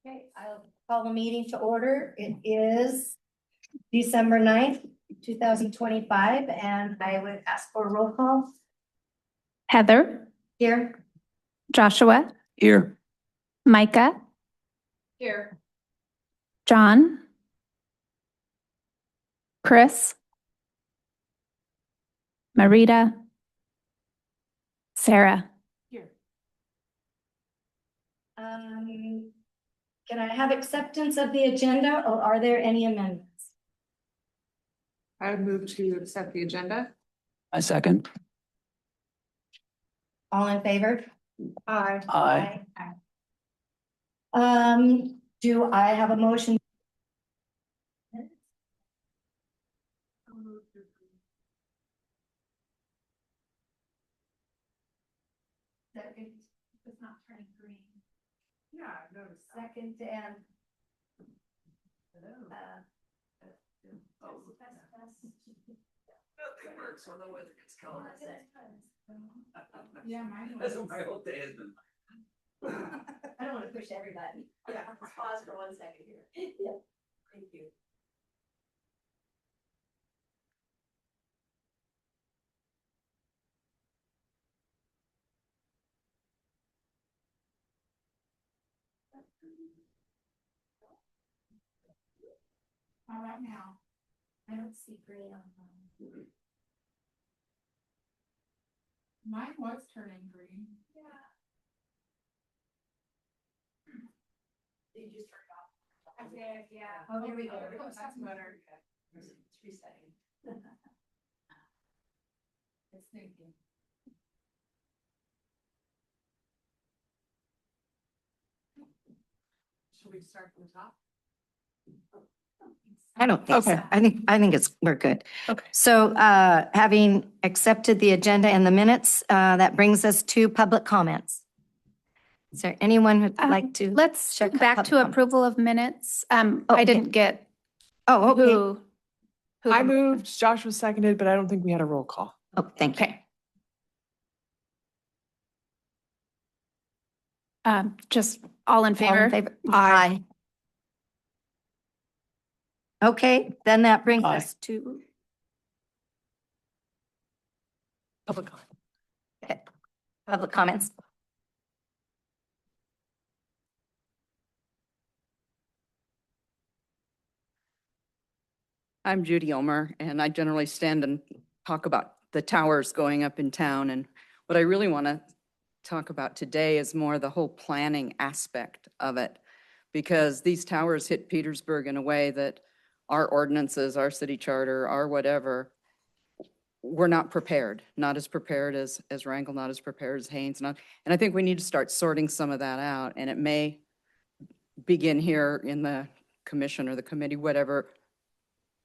Okay, I'll call the meeting to order. It is December 9th, 2025, and I would ask for a roll call Heather, here. Joshua, Here. Micah, Here. John, Chris, Marita, Sarah. Here. Can I have acceptance of the agenda or are there any amendments? I would move to accept the agenda. I second. All in favor? Aye. Aye. Do I have a motion? Second, it's not turning green. Yeah, I've noticed. Second and. Nothing works when the weather gets cold. Yeah, mine That's was. what my whole day has been. I don't want to push everybody. Yeah, pause for 1 second here. Yeah, thank you. How about now? I don't see green on mine. Mine was turning green. Yeah. Did you just turn it off? I did, yeah. Oh, here we go. That's better. It's resetting. It's thinking. Should we start from the top? I don't think so. Okay. I think we're good. Okay. So, having accepted the agenda and the minutes, that brings us to public comments. Is there anyone who'd like to? Let's check go back public to comment? approval of minutes. I Okay. didn't get Oh, okay. who. I moved, Josh was seconded, but I don't think we had a roll call. Oh, thank you. Okay. Just all in All in favor? favor? Aye. Okay, then that brings Aye. us to Public comment. public comments. I'm Judy Omer, and I generally stand and talk about the towers going up in town. And what I really want to talk about today is more the whole planning aspect of it. Because these towers hit Petersburg in a way that our ordinances, our city charter, our whatever, we're not prepared, not as prepared as Wrangell, not as prepared as Haynes. And I think we need to start sorting some of that out. And it may begin here in the commission or the committee, whatever,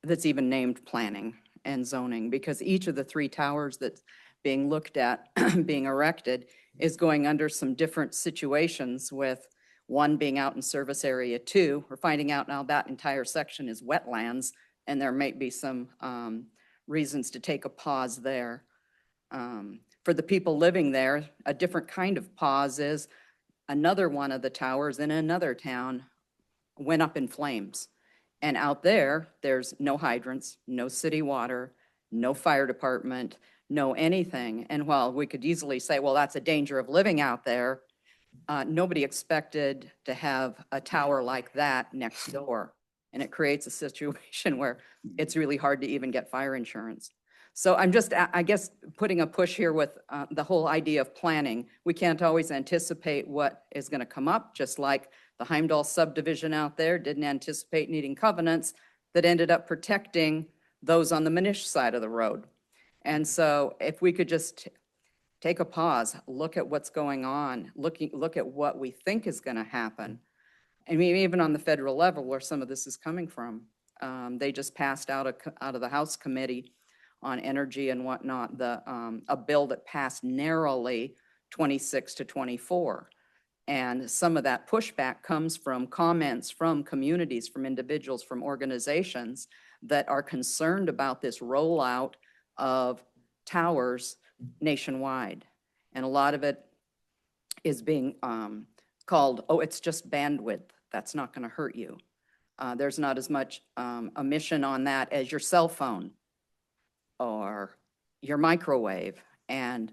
that's even named planning and zoning, because each of the three towers that's being looked at, being erected, is going under some different situations, with one being out in service area 2. We're finding out now that entire section is wetlands, and there might be some reasons to take a pause there. For the people living there, a different kind of pause is another one of the towers in another town went up in flames. And out there, there's no hydrants, no city water, no fire department, no anything. And while we could easily say, well, that's a danger of living out there, nobody expected to have a tower like that next door. And it creates a situation where it's really hard to even get fire insurance. So I'm just, I guess, putting a push here with the whole idea of planning. We can't always anticipate what is going to come up, just like the Heimdall subdivision out there didn't anticipate needing covenants that ended up protecting those on the Manish side of the road. And so if we could just take a pause, look at what's going on, look at what we think is going to happen. I mean, even on the federal level where some of this is coming from. They just passed out of the House Committee on Energy and whatnot, a bill that passed narrowly 26 to 24. And some of that pushback comes from comments from communities, from individuals, from organizations that are concerned about this rollout of towers nationwide. And a lot of it is being called, oh, it's just bandwidth That's not going to hurt you. There's not as much emission on that as your cell phone or your microwave. And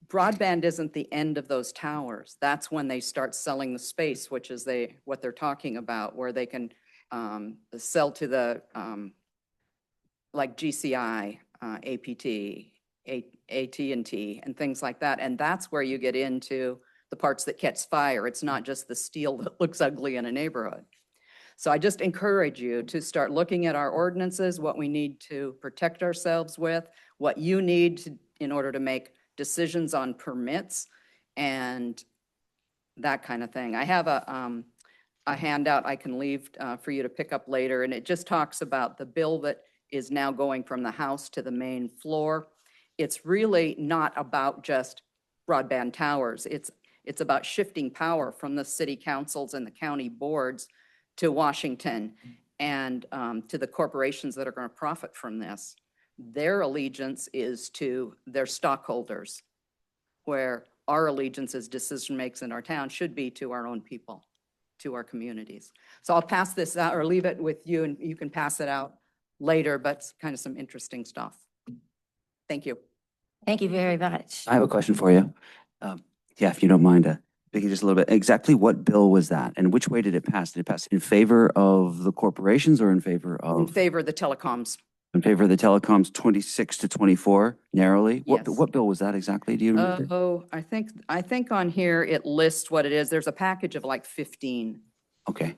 broadband isn't the end of those towers. That's when they start selling the space, which is what they're talking about, where they can sell to the, like GCI, APT, AT&T, and things like that. And that's where you get into the parts that catch fire. It's not just the steel that looks ugly in a neighborhood. So I just encourage you to start looking at our ordinances, what we need to protect ourselves with, what you need in order to make decisions on permits and that kind of thing. I have a handout I can leave for you to pick up later, and it just talks about the bill that is now going from the House to the main floor. It's really not about just broadband towers. It's about shifting power from the city councils and the county boards to Washington and to the corporations that are going to profit from this. Their allegiance is to their stockholders, where our allegiance as decision makers in our town should be to our own people, to our communities. So I'll pass this out or leave it with you and you can pass it out later, but it's kind of some interesting stuff. Thank you. Thank you very much. I have a question for you. Yeah, if you don't mind, speaking just a little bit, exactly what bill was that and which way did it pass? Did it pass in favor of the corporations or in favor In of? favor of the telecoms. In favor of the telecoms, 26 to 24 narrowly? Yes. What bill was that exactly? Do you remember? Oh, I think on here it lists what it is. There's a package of like 15. Okay,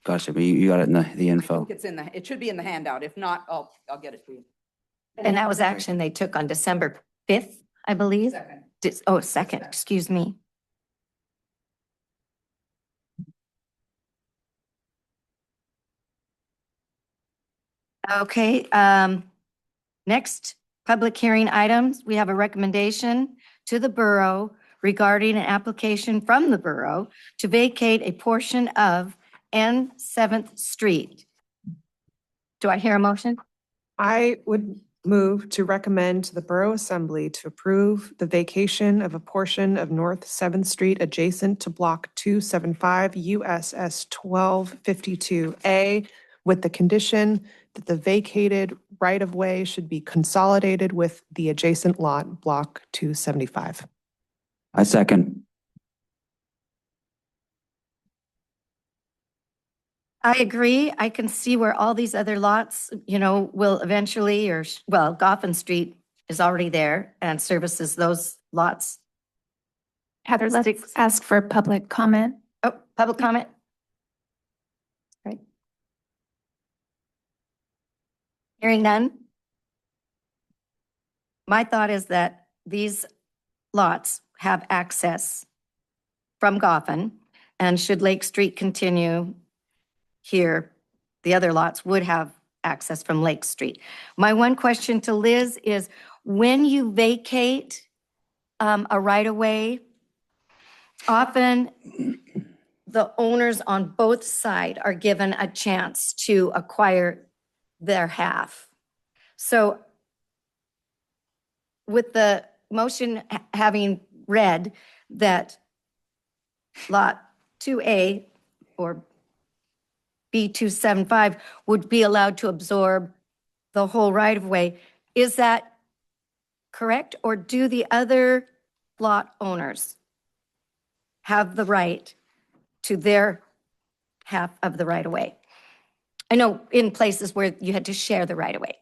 gotcha, but you got it in the I info. think it should be in the handout. If not, I'll get it to you. And that was action they took on December 5th, I believe. Second. Second, excuse me. Okay, next public hearing items, we have a recommendation to the borough regarding an application from the borough to vacate a portion of N 7th Street. Do I hear a motion? I would move to recommend to the Borough Assembly to approve the vacation of a portion of North 7th Street adjacent to Block 275 USS 1252A with the condition that the vacated right-of-way should be consolidated with the adjacent lot, Block 275. I second. I agree. I can see where all these other lots, will eventually, Goffin Street is already there and services those lots. Heather, let's Six. ask for public comment. Oh, public comment? Right. Hearing none. My thought is that these lots have access from Goffin, and should Lake Street continue here, the other lots would have access from Lake Street. My one question to Liz is, when you vacate a right-of-way, often the owners on both sides are given a chance to acquire their half. So with the motion having read that Lot 2A or B275 would be allowed to absorb the whole right-of-way, is that correct? Or do the other lot owners have the right to their half of the right-of-way? I know in places where you had to share the right-of-way.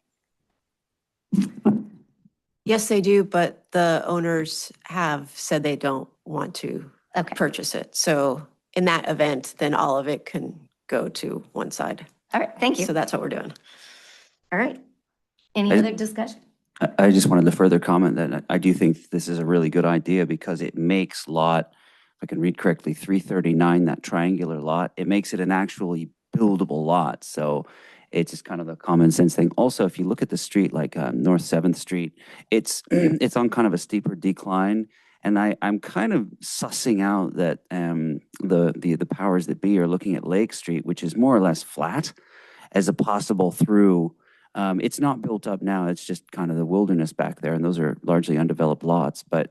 Yes, they do, but the owners have said they don't want to Okay, purchase it. So in that event, then all of it can go to one side. all right, thank you. So that's what we're doing. All right. Any I- other discussion? I just wanted to further comment that I do think this is a really good idea because it makes lot, if I can read correctly, 339, that triangular lot, it makes it an actually buildable lot. So it's just kind of a common sense thing. Also, if you look at the street, like North 7th Street, it's on kind of a steeper decline. And I'm kind of sussing out that the powers that be are looking at Lake Street, which is more or less flat, as a possible through. It's not built up now. It's just kind of the wilderness back there, and those are largely undeveloped lots. But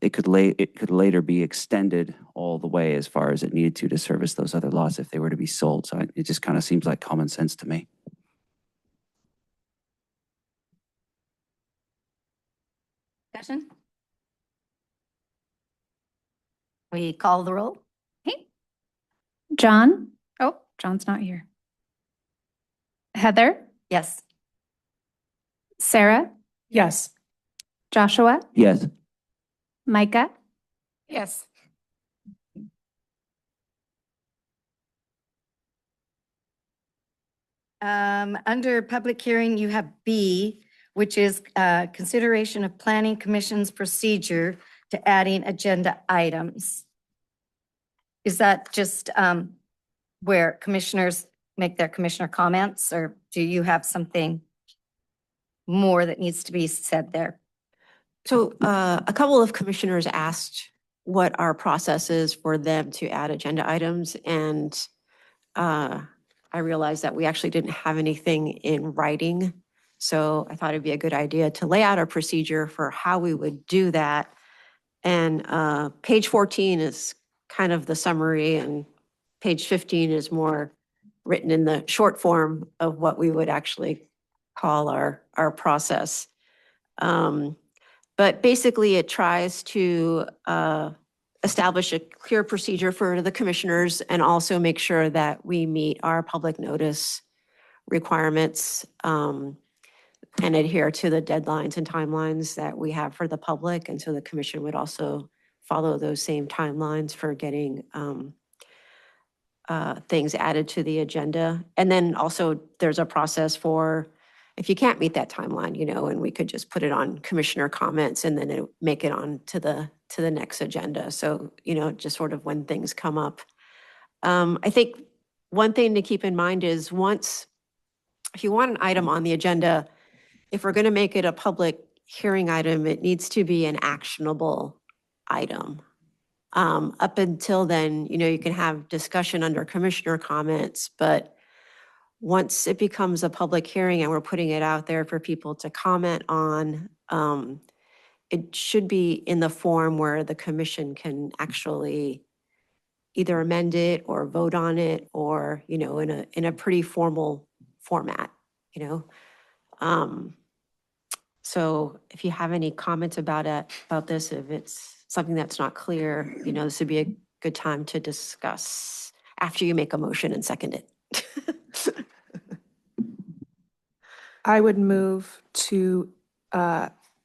it could later be extended all the way as far as it needed to service those other lots if they were to be sold. So it just kind of seems like common sense to me. Discussion? We call the roll? John? Oh, John's not here. Heather? Yes. Sarah? Yes. Joshua? Yes. Micah? Yes. Under public hearing, you have B, which is consideration of planning commission's procedure to adding agenda items. Is that just where commissioners make their commissioner comments, or do you have something more that needs to be said there? So a couple of commissioners asked what our process is for them to add agenda items. And I realized that we actually didn't have anything in writing. So I thought it'd be a good idea to lay out a procedure for how we would do that. And page 14 is kind of the summary, and page 15 is more written in the short form of what we would actually call our process. But basically, it tries to establish a clear procedure for the commissioners and also make sure that we meet our public notice requirements and adhere to the deadlines and timelines that we have for the public. And so the commission would also follow those same timelines for getting things added to the agenda. And then also there's a process for if you can't meet that timeline, and we could just put it on commissioner comments and then make it on to the next agenda. So, just sort of when things come up. I think one thing to keep in mind is if you want an item on the agenda, if we're going to make it a public hearing item, it needs to be an actionable item. Up until then, you can have discussion under commissioner comments, but once it becomes a public hearing and we're putting it out there for people to comment on, it should be in the form where the commission can actually either amend it or vote on it, or, in a pretty formal format, So if you have any comments about this, if it's something that's not clear, this would be a good time to discuss after you make a motion and second it. I would move to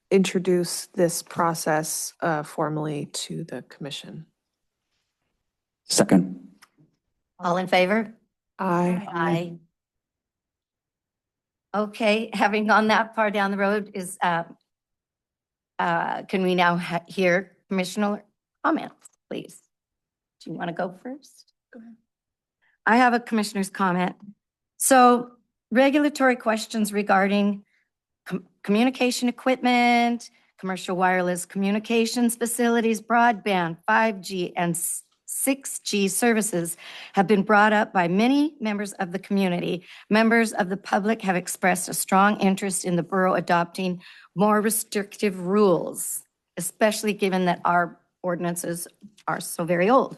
introduce this process formally to the commission. Second. All in favor? Aye. Aye. Okay, having gone that far down the road is, can we now hear commissioner comments, please? Do you want to go first? Go ahead. I have a commissioner's comment. So regulatory questions regarding communication equipment, commercial wireless communications facilities, broadband, 5G, and 6G services have been brought up by many members of the community. Members of the public have expressed a strong interest in the borough adopting more restrictive rules, especially given that our ordinances are so very old.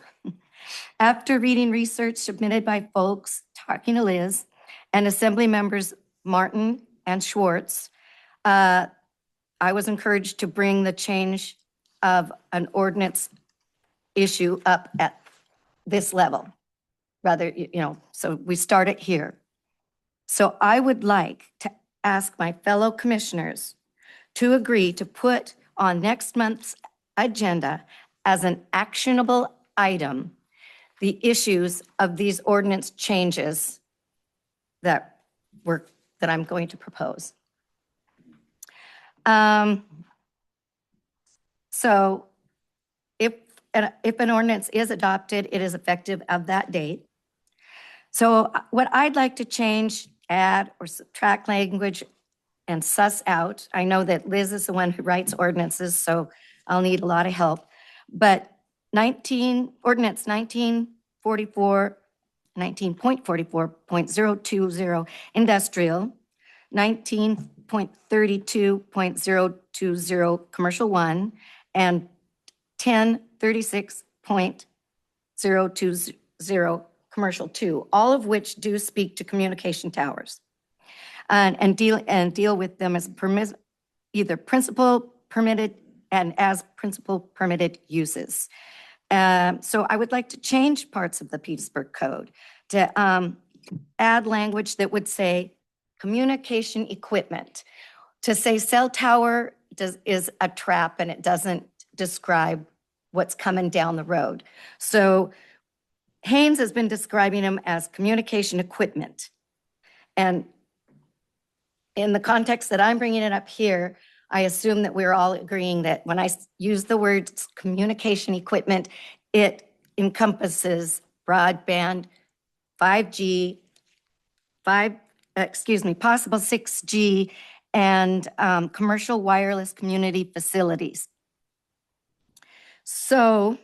After reading research submitted by folks, talking to Liz, and Assembly members Martin and Schwartz, I was encouraged to bring the change of an ordinance issue up at this level, rather, so we start it here. So I would like to ask my fellow commissioners to agree to put on next month's agenda as an actionable item the issues of these ordinance changes that I'm going to propose. So if an ordinance is adopted, it is effective of that date. So what I'd like to change, add, or subtract language and suss out, I know that Liz is the one who writes ordinances, so I'll need a lot of help. But ordinance 19.44.020 industrial, 19.32.020 commercial 1, and 1036.020, commercial 2, all of which do speak to communication towers. And deal with them as either principal permitted and as principal permitted uses. So I would like to change parts of the Petersburg Code to add language that would say communication equipment. To say cell tower is a trap and it doesn't describe what's coming down the road. So Haynes has been describing them as communication equipment. And in the context that I'm bringing it up here, I assume that we're all agreeing that when I use the word communication equipment, it encompasses broadband, 5G, possible 6G, and commercial wireless community facilities. So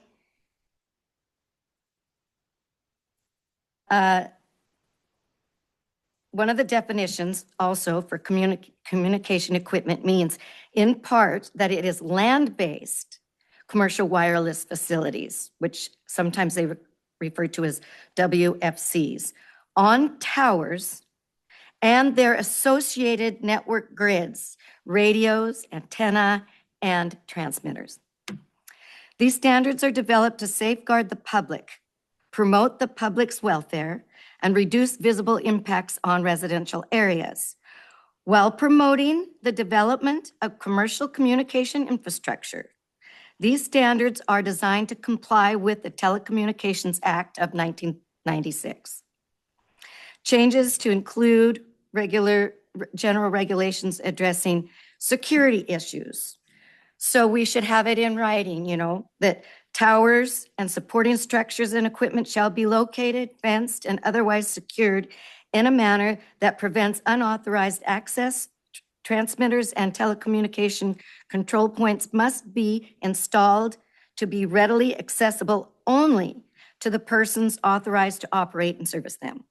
one of the definitions also for communication equipment means in part that it is land-based commercial wireless facilities, which sometimes they refer to as WFCs, on towers and their associated network grids, radios, antenna, and transmitters. These standards are developed to safeguard the public, promote the public's welfare, and reduce visible impacts on residential areas, while promoting the development of commercial communication infrastructure. These standards are designed to comply with the Telecommunications Act of 1996. Changes to include general regulations addressing security issues. So we should have it in writing, that towers and supporting structures and equipment shall be located, fenced, and otherwise secured in a manner that prevents unauthorized access. Transmitters and telecommunication control points must be installed to be readily accessible only to the persons authorized to operate and service them.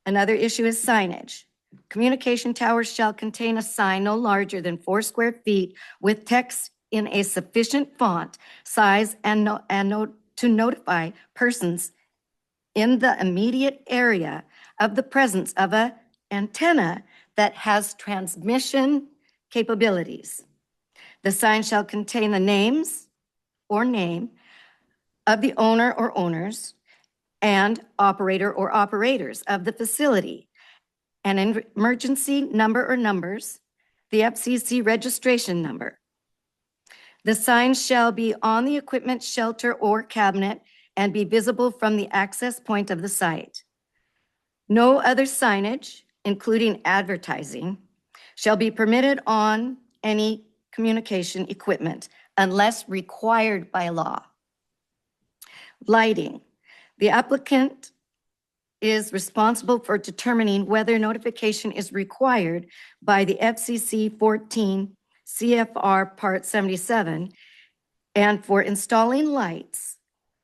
Another issue is signage. Communication towers shall contain a sign no larger than 4 square feet with text in a sufficient font size to notify persons in the immediate area of the presence of an antenna that has transmission capabilities. The sign shall contain the names or name of the owner or owners and operator or operators of the facility, an emergency number or numbers, the FCC registration number. The sign shall be on the equipment shelter or cabinet and be visible from the access point of the site. No other signage, including advertising, shall be permitted on any communication equipment unless required by law. Lighting. The applicant is responsible for determining whether notification is required by the FCC 14 CFR Part 77 and for installing lights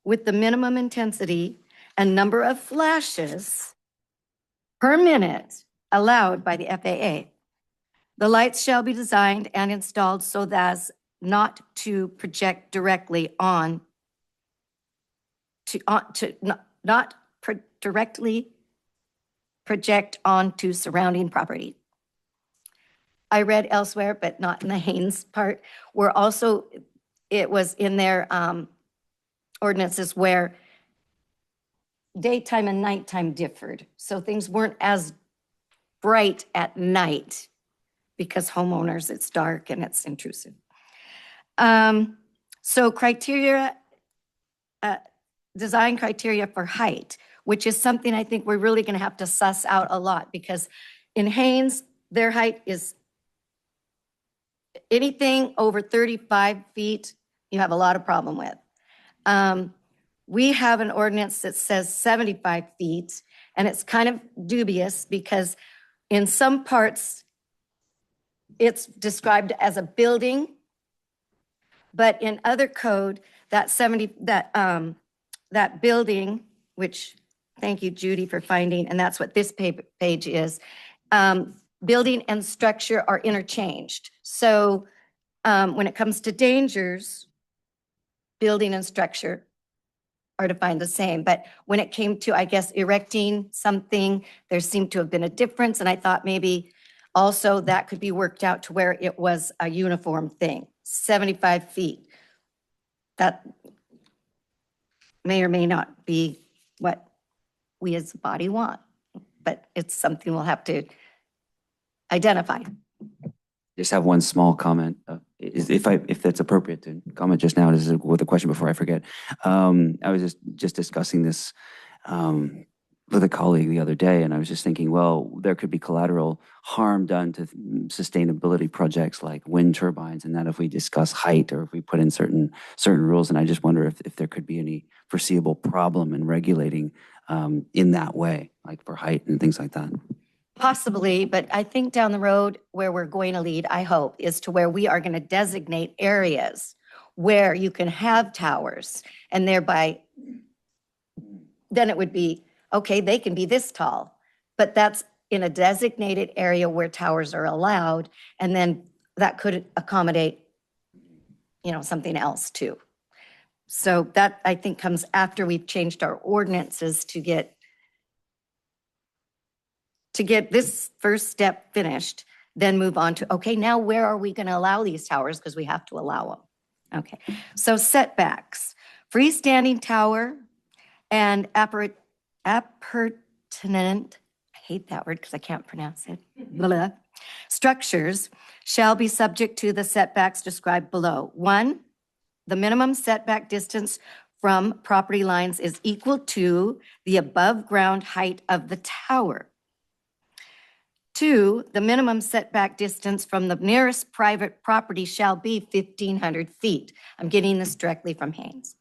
with the minimum intensity and number of flashes per minute allowed by the FAA. The lights shall be designed and installed so as not to project directly directly project onto surrounding property. I read elsewhere, but not in the Haynes part, where also it was in their ordinances where daytime and nighttime differed. So things weren't as bright at night because homeowners, it's dark and it's intrusive. So criteria, design criteria for height, which is something I think we're really going to have to suss out a lot, because in Haynes, their height is anything over 35 feet, you have a lot of problem with. We have an ordinance that says 75 feet, and it's kind of dubious because in some parts, it's described as a building, but in other code, that building, which, thank you, Judy, for finding, and that's what this page is, building and structure are interchanged. So when it comes to dangers, building and structure are defined the same. But when it came to, I guess, erecting something, there seemed to have been a difference. And I thought maybe also that could be worked out to where it was a uniform thing, 75 feet. That may or may not be what we as a body want, but it's something we'll have to identify. Just have one small comment, if that's appropriate to comment just now, this is with a question before I forget. I was just discussing this with a colleague the other day, and I was just thinking, well, there could be collateral harm done to sustainability projects like wind turbines, and that if we discuss height or if we put in certain rules, and I just wonder if there could be any foreseeable problem in regulating in that way, like for height and things like that. Possibly, but I think down the road where we're going to lead, I hope, is to where we are going to designate areas where you can have towers, and thereby, then it would be, okay, they can be this tall, but that's in a designated area where towers are allowed, and then that could accommodate, something else too. So that, I think, comes after we've changed our ordinances to get this first step finished, then move on to, okay, now where are we going to allow these towers? Because we have to allow them. Okay, so setbacks, freestanding tower and appurtenant, I hate that word because I can't pronounce it, blah, structures shall be subject to the setbacks described below. 1, the minimum setback distance from property lines is equal to the above ground height of the tower. 2, the minimum setback distance from the nearest private property shall be 1,500 feet. I'm getting this directly from Haynes.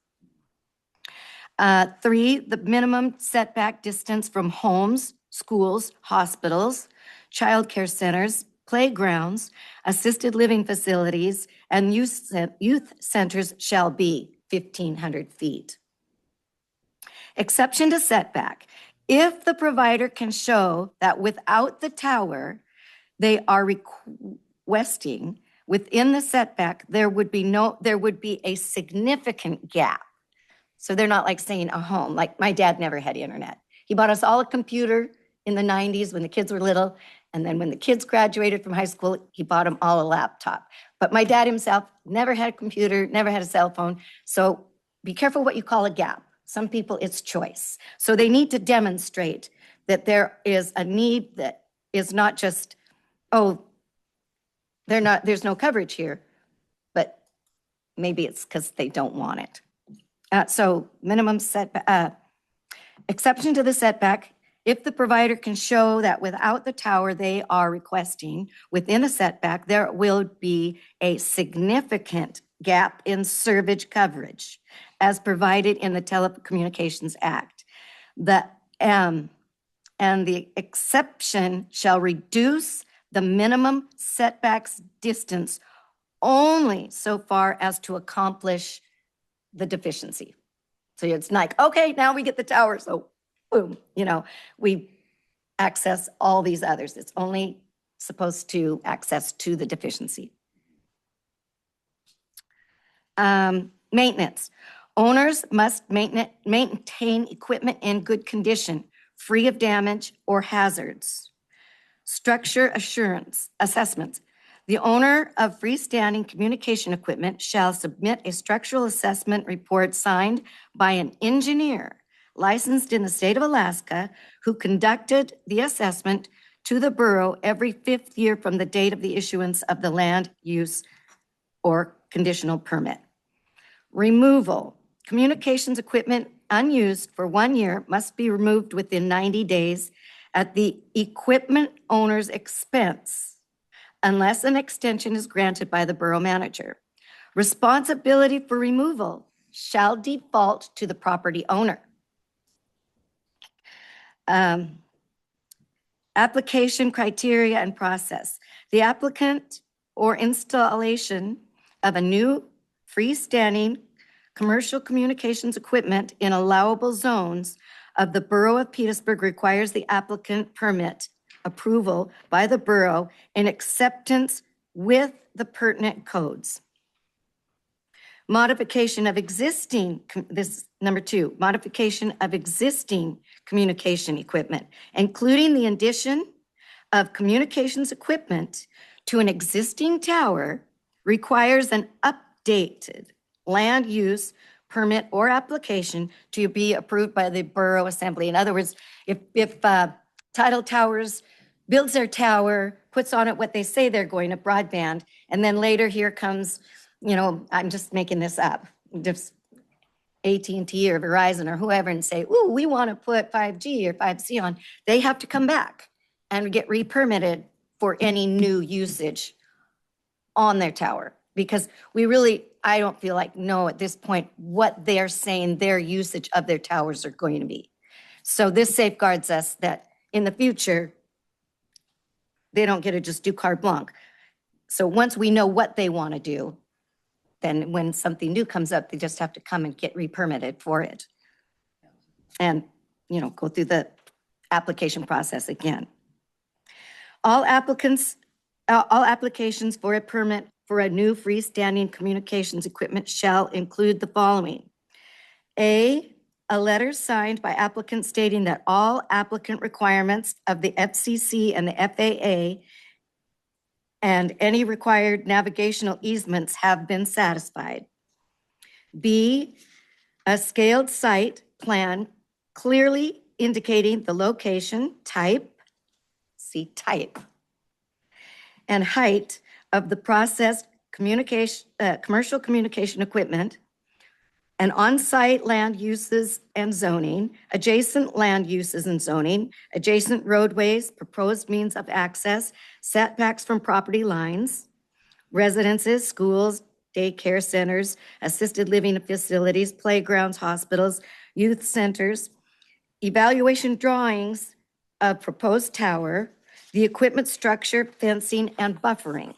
3, the minimum setback distance from homes, schools, hospitals, childcare centers, playgrounds, assisted living facilities, and youth centers shall be 1,500 feet. Exception to setback. If the provider can show that without the tower, they are requesting within the setback, there would be a significant gap. So they're not like saying a home, like my dad never had internet. He bought us all a computer in the 90s when the kids were little. And then when the kids graduated from high school, he bought them all a laptop. But my dad himself never had a computer, never had a cell phone. So be careful what you call a gap. Some people, it's choice. So they need to demonstrate that there is a need that is not just, oh, there's no coverage here, but maybe it's because they don't want it. So minimum setback, exception to the setback, if the provider can show that without the tower they are requesting within a setback, there will be a significant gap in service coverage as provided in the Telecommunications Act. And the exception shall reduce the minimum setbacks distance only so far as to accomplish the deficiency. So it's like, okay, now we get the tower, so boom, we access all these others. It's only supposed to access to the deficiency. Maintenance. Owners must maintain equipment in good condition, free of damage or hazards. Structure assurance assessments. The owner of freestanding communication equipment shall submit a structural assessment report signed by an engineer licensed in the state of Alaska who conducted the assessment to the borough every 5th year from the date of the issuance of the land use or conditional permit. Removal. Communications equipment unused for 1 year must be removed within 90 days at the equipment owner's expense, unless an extension is granted by the borough manager. Responsibility for removal shall default to the property owner. Application criteria and process. The applicant or installation of a new freestanding commercial communications equipment in allowable zones of the Borough of Petersburg requires the applicant permit approval by the borough in acceptance with the pertinent codes. Modification of existing, this number 2, modification of existing communication equipment, including the addition of communications equipment to an existing tower requires an updated land use permit or application to be approved by the Borough Assembly. In other words, if Tidal Towers builds their tower, puts on it what they say they're going to broadband, and then later here comes, I'm just making this up, just AT&T or Verizon or whoever and say, ooh, we want to put 5G or 5C on, they have to come back and get re-permitted for any new usage on their tower. Because I don't feel like know at this point what they're saying their usage of their towers are going to be. So this safeguards us that in the future, they don't get to just do carte blanche. So once we know what they want to do, then when something new comes up, they just have to come and get re-permitted for it. And, go through the application process again. All applications for a permit for a new freestanding communications equipment shall include the following. A letter signed by applicant stating that all applicant requirements of the FCC and the FAA and any required navigational easements have been satisfied. B, a scaled site plan clearly indicating the location, type, and height of the processed commercial communication equipment, and on-site land uses and zoning, adjacent land uses and zoning, adjacent roadways, proposed means of access, setbacks from property lines, residences, schools, daycare centers, assisted living facilities, playgrounds, hospitals, youth centers, evaluation drawings of proposed tower, the equipment structure, fencing, and buffering.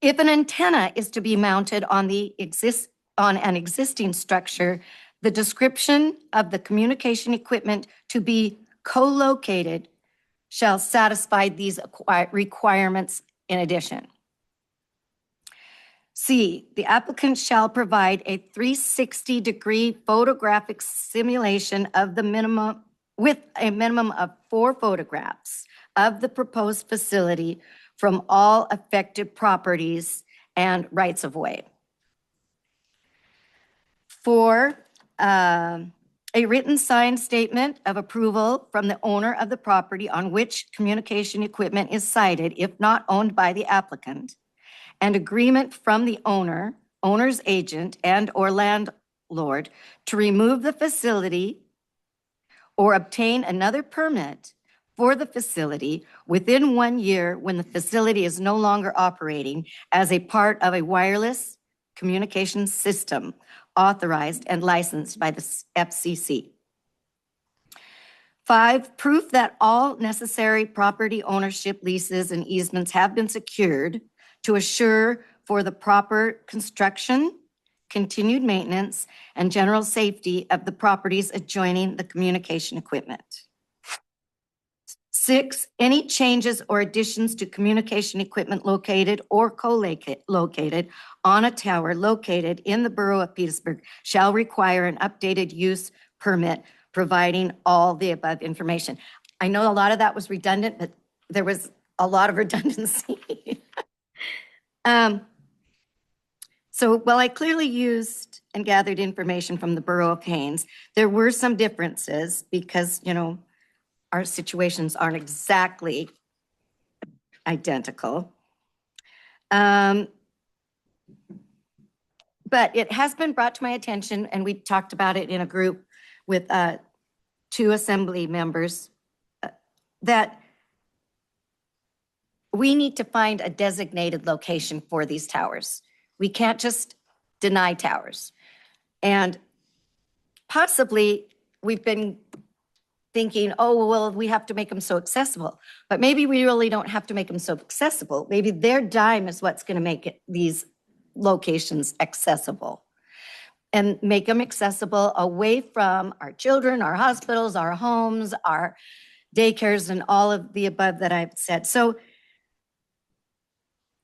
If an antenna is to be mounted on an existing structure, the description of the communication equipment to be co-located shall satisfy these requirements in addition. C, the applicant shall provide a 360-degree photographic simulation of the minimum, with a minimum of 4 photographs of the proposed facility from all affected properties and rights of way. 4, a written signed statement of approval from the owner of the property on which communication equipment is sited, if not owned by the applicant, and agreement from the owner's agent, and or landlord to remove the facility or obtain another permit for the facility within 1 year when the facility is no longer operating as a part of a wireless communication system authorized and licensed by the FCC. 5, proof that all necessary property ownership leases and easements have been secured to assure for the proper construction, continued maintenance, and general safety of the properties adjoining the communication equipment. 6, any changes or additions to communication equipment located or co-located on a tower located in the Borough of Petersburg shall require an updated use permit providing all the above information. I know a lot of that was redundant, but there was a lot of redundancy. So while I clearly used and gathered information from the Borough of Haines, there were some differences because, our situations aren't exactly identical. But it has been brought to my attention, and we talked about it in a group with 2 assembly members, that we need to find a designated location for these towers. We can't just deny towers. And possibly we've been thinking, oh, well, we have to make them so accessible. But maybe we really don't have to make them so accessible. Maybe their dime is what's going to make these locations accessible. And make them accessible away from our children, our hospitals, our homes, our daycares, and all of the above that I've said. So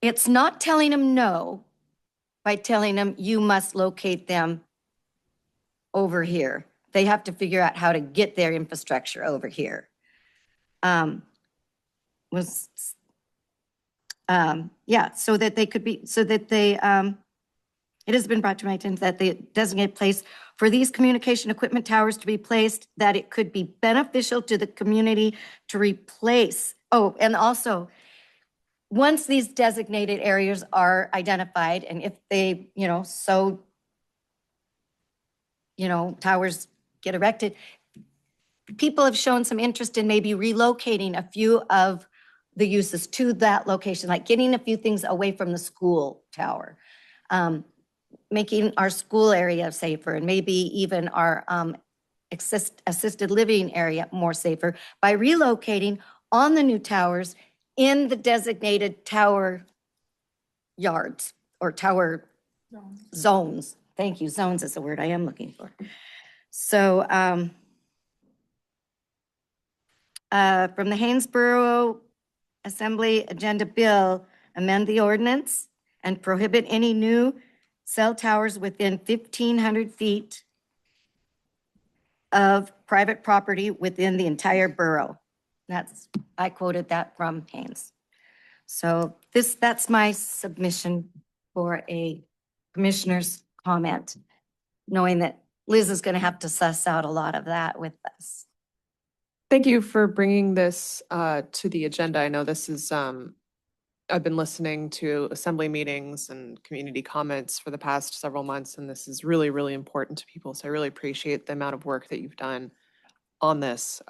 it's not telling them no. by telling them you must locate them over here. They have to figure out how to get their infrastructure over here. Yeah, so that they could be, so that they, it has been brought to my attention that the designated place for these communication equipment towers to be placed, that it could be beneficial to the community to replace. Oh, and also, once these designated areas are identified, and if they, towers get erected, people have shown some interest in maybe relocating a few of the uses to that location, like getting a few things away from the school tower, making our school area safer, and maybe even our assisted living area more safer by relocating on the new towers in the designated tower yards or tower zones. Thank you. Zones is the word I am looking for. So from the Haynesboro Assembly Agenda Bill, amend the ordinance and prohibit any new cell towers within 1,500 feet of private property within the entire borough. I quoted that from Haynes. So that's my submission for a commissioner's comment, knowing that Liz is going to have to suss out a lot of that with us. Thank you for bringing this to the agenda. I know this is, I've been listening to assembly meetings and community comments for the past several months, and this is really, really important to people. So I really appreciate the amount of work that you've done on this.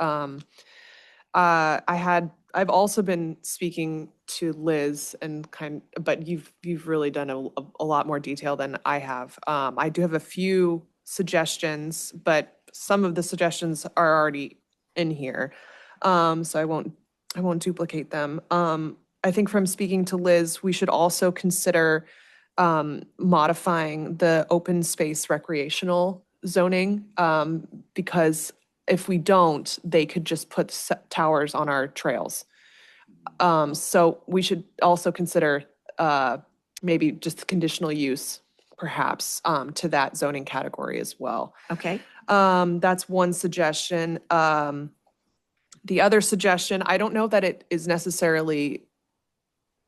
I've also been speaking to Liz but you've really done a lot more detail than I have. I do have a few suggestions, but some of the suggestions are already in here. So I won't duplicate them. I think from speaking to Liz, we should also consider modifying the open space recreational zoning, because if we don't, they could just put towers on our trails. So we should also consider maybe just conditional use, perhaps, to that zoning category as well. Okay. That's one suggestion. The other suggestion, I don't know that it is necessarily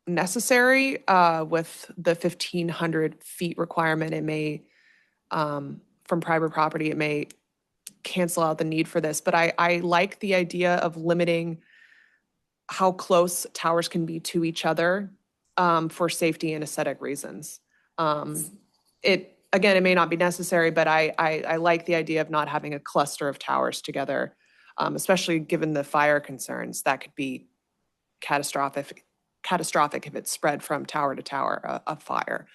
necessary with the 1,500 feet requirement. It may, from private property, it may cancel out the need for this, but I like the idea of limiting how close towers can be to each other for safety and aesthetic reasons. Again, it may not be necessary, but I like the idea of not having a cluster of towers together, especially given the fire concerns. That could be catastrophic if it's spread from tower to tower, a fire.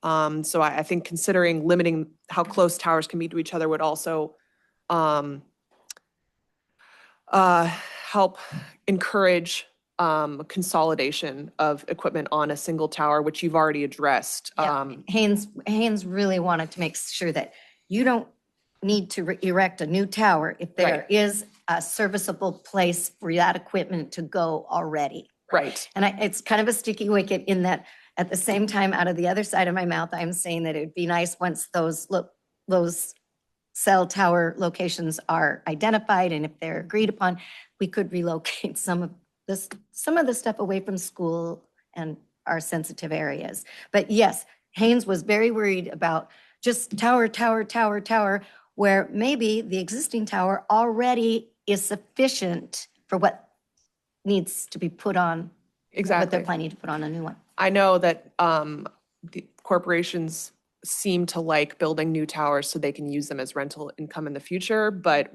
So I think considering limiting how close towers can be to each other would also help encourage consolidation of equipment on a single tower, which you've already addressed. Yeah. Haynes really wanted to make sure that you don't need to erect a new tower if there is a serviceable place for that equipment to go already. Right. And it's kind of a sticky wicket in that at the same time, out of the other side of my mouth, I'm saying that it would be nice once those cell tower locations are identified, and if they're agreed upon, we could relocate some of the stuff away from school and our sensitive areas. But yes, Haynes was very worried about just tower, where maybe the existing tower already is sufficient for what needs to be put on. Exactly. What they're planning to put on a new one. I know that the corporations seem to like building new towers so they can use them as rental income in the future, but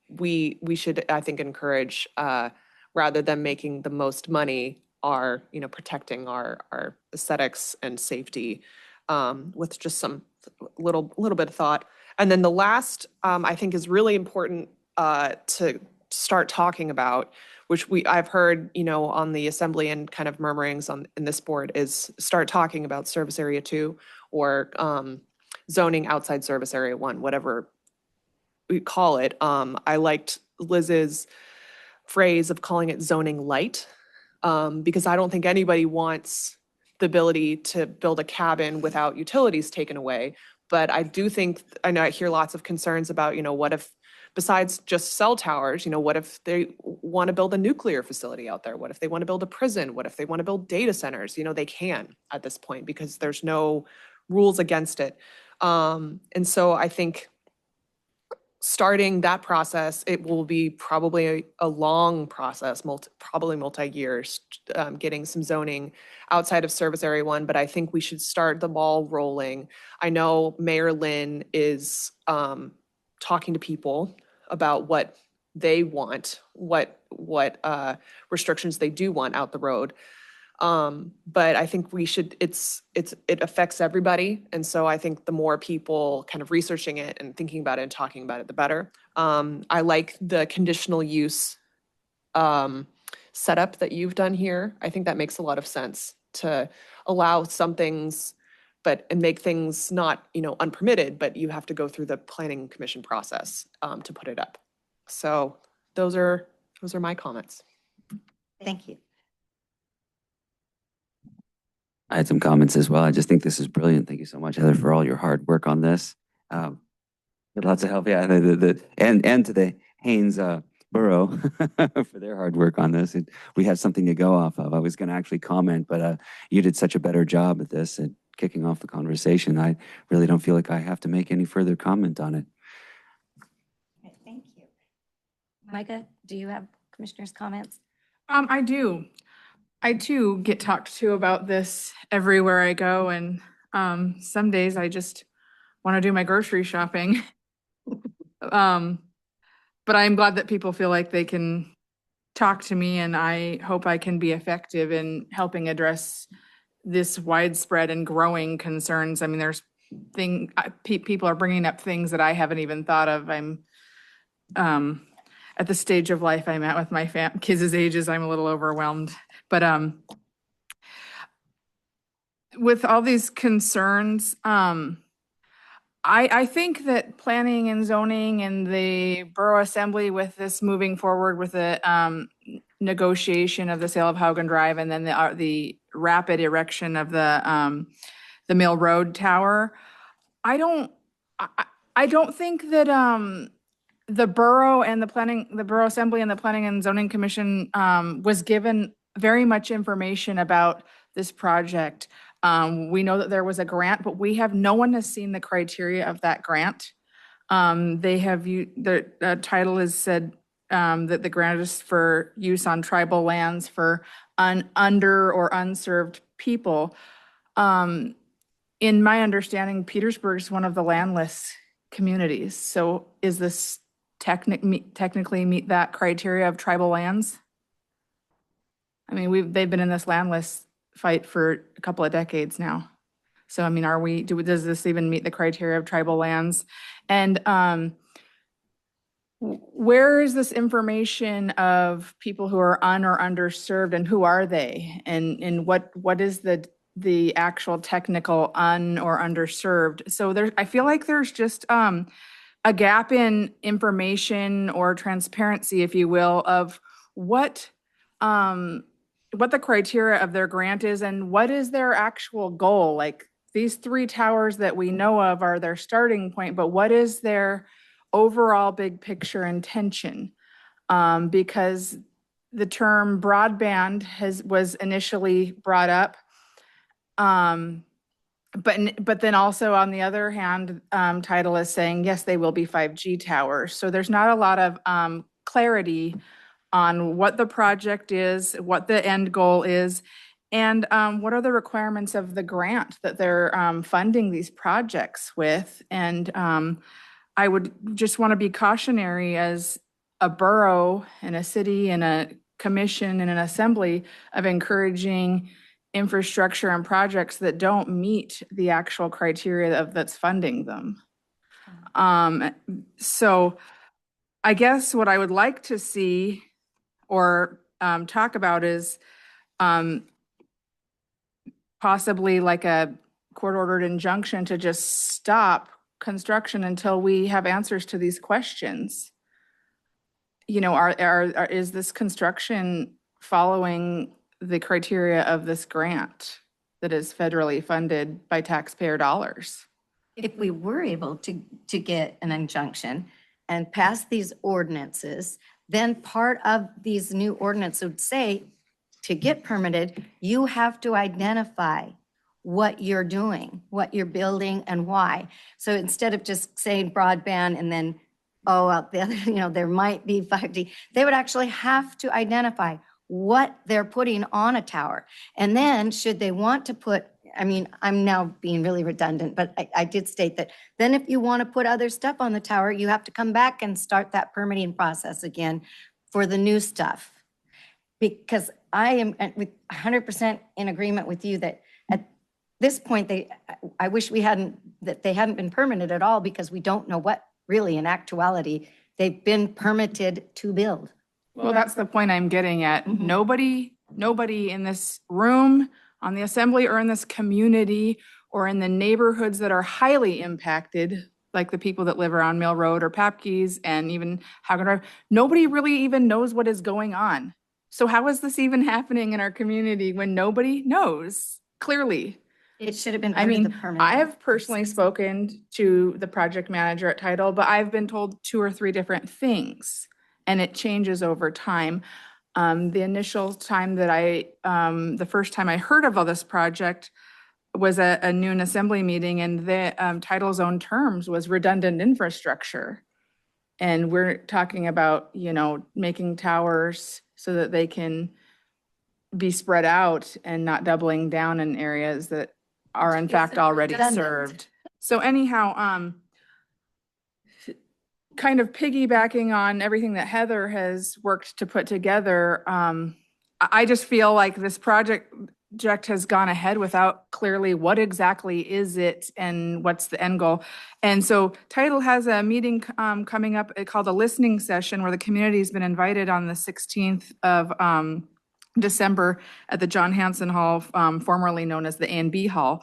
we should, I think, encourage, rather than making the most money, protecting our aesthetics and safety with just some little bit of thought. And then the last, I think, is really important to start talking about, which I've heard, on the assembly and kind of murmurings in this board, is start talking about service area 2 or zoning outside service area 1, whatever we call it. I liked Liz's phrase of calling it zoning light, because I don't think anybody wants the ability to build a cabin without utilities taken away. But I do think, I know I hear lots of concerns about, what if, besides just cell towers, what if they want to build a nuclear facility out there? What if they want to build a prison? What if they want to build data centers? They can at this point because there's no rules against it. And so I think starting that process, it will be probably a long process, probably multi-years, getting some zoning outside of Service Area 1, but I think we should start the ball rolling. I know Mayor Lynn is talking to people about what they want, what restrictions they do want out the road. But I think we should, it affects everybody. And so I think the more people kind of researching it and thinking about it and talking about it, the better. I like the conditional use setup that you've done here. I think that makes a lot of sense to allow some things, and make things not, unpermitted, but you have to go through the planning commission process to put it up. So those are my comments. Thank you. I had some comments as well. I just think this is brilliant. Thank you so much, Heather, for all your hard work on this. Lots of help, yeah, and to the Haynes Borough for their hard work on this. We had something to go off of. I was going to actually comment, but you did such a better job at this and kicking off the conversation. I really don't feel like I have to make any further comment on it. Okay, thank you. Micah, do you have commissioners' comments? I do. I too get talked to about this everywhere I go, and some days I just want to do my grocery shopping. But I'm glad that people feel like they can talk to me, and I hope I can be effective in helping address this widespread and growing concerns. I mean, there's people are bringing up things that I haven't even thought of. I'm at the stage of life I'm at with my kids' ages, I'm a little overwhelmed. But with all these concerns, I think that planning and zoning and the borough assembly with this moving forward with the negotiation of the sale of Haugen Drive and then the rapid erection of the Mill Road Tower, I don't think that the borough and the borough assembly and the planning and zoning commission was given very much information about this project. We know that there was a grant, but no one has seen the criteria of that grant. The title is said that the grant is for use on tribal lands for under or unserved people. In my understanding, Petersburg is one of the landless communities. So is this technically meet that criteria of tribal lands? I mean, they've been in this landless fight for a couple of decades now. So, I mean, does this even meet the criteria of tribal lands? And where is this information of people who are or underserved, and who are they? And what is the actual technical or underserved? So I feel like there's just a gap in information or transparency, if you will, of what the criteria of their grant is and what is their actual goal. Like, these 3 towers that we know of are their starting point, but what is their overall big picture intention? Because the term broadband was initially brought up. But then also on the other hand, title is saying, yes, they will be 5G towers. So there's not a lot of clarity on what the project is, what the end goal is, and what are the requirements of the grant that they're funding these projects with. And I would just want to be cautionary as a borough and a city and a commission and an assembly of encouraging infrastructure and projects that don't meet the actual criteria that's funding them. So I guess what I would like to see or talk about is possibly like a court-ordered injunction to just stop construction until we have answers to these questions. Is this construction following the criteria of this grant? that is federally funded by taxpayer dollars. If we were able to get an injunction and pass these ordinances, then part of these new ordinances would say, to get permitted, you have to identify what you're doing, what you're building and why. So instead of just saying broadband and then, oh, out the other, there might be 5G, they would actually have to identify what they're putting on a tower. And then should they want to put, I'm now being really redundant, but I did state that then if you want to put other stuff on the tower, you have to come back and start that permitting process again for the new stuff. Because I am with 100% in agreement with you that at this point, I wish they hadn't been permitted at all, because we don't know what really in actuality they've been permitted to build. Well, that's the point I'm getting at. Mhm. Nobody in this room, on the assembly, or in this community, or in the neighborhoods that are highly impacted, like the people that live around Mill Road or Papke's and even Haugen Drive, nobody really even knows what is going on. So how is this even happening in our community when nobody knows clearly? It should have been I part of the mean, permit. I have personally spoken to the project manager at Tidal, but I've been told 2 or 3 different things, and it changes over time. The initial time that the first time I heard of all this project was a noon assembly meeting, and the Tidal's own terms was redundant infrastructure. And we're talking about, making towers so that they can be spread out and not doubling down in areas that are in fact already redundant. served. So anyhow, kind of piggybacking on everything that Heather has worked to put together, I just feel like this project has gone ahead without clearly what exactly is it and what's the end goal. And so Tidal has a meeting coming up called a listening session, where the community's been invited on the 16th of December at the John Hanson Hall, formerly known as the A&B Hall.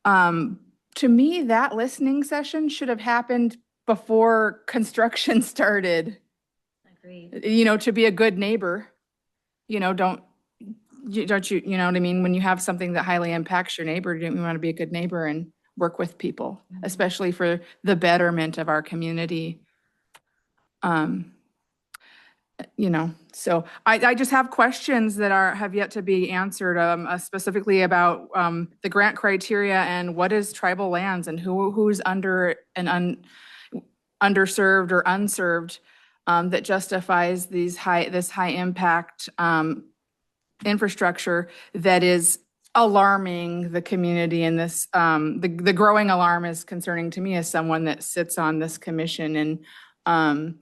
To me, that listening session should have happened before construction started. Agreed. To be a good neighbor, don't you know what I mean? When you have something that highly impacts your neighbor, don't you want to be a good neighbor and work with people, especially for the betterment of our community? So I just have questions that have yet to be answered, specifically about the grant criteria and what is tribal lands and who's under and underserved or unserved, that justifies this high impact infrastructure that is alarming the community. And this the growing alarm is concerning to me as someone that sits on this commission and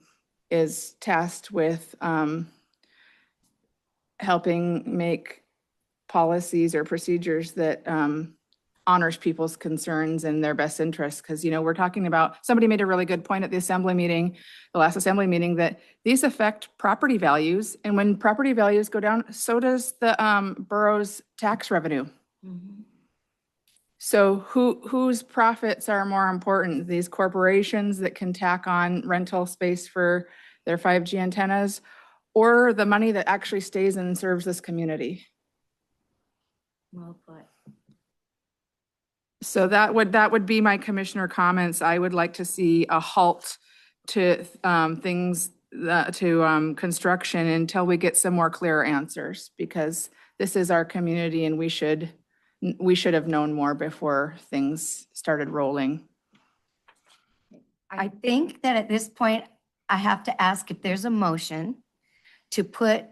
is tasked with helping make policies or procedures that honors people's concerns and their best interests. Because, we're talking about, somebody made a really good point at the assembly meeting, the last assembly meeting, that these affect property values. And when property values go down, so does the borough's tax revenue. Mhm. So whose profits are more important? These corporations that can tack on rental space for their 5G antennas, or the money that actually stays and serves this community? Well put. So that would be my commissioner comments. I would like to see a halt to construction until we get some more clear answers, because this is our community and we should have known more before things started rolling. I think that at this point, I have to ask if there's a motion to put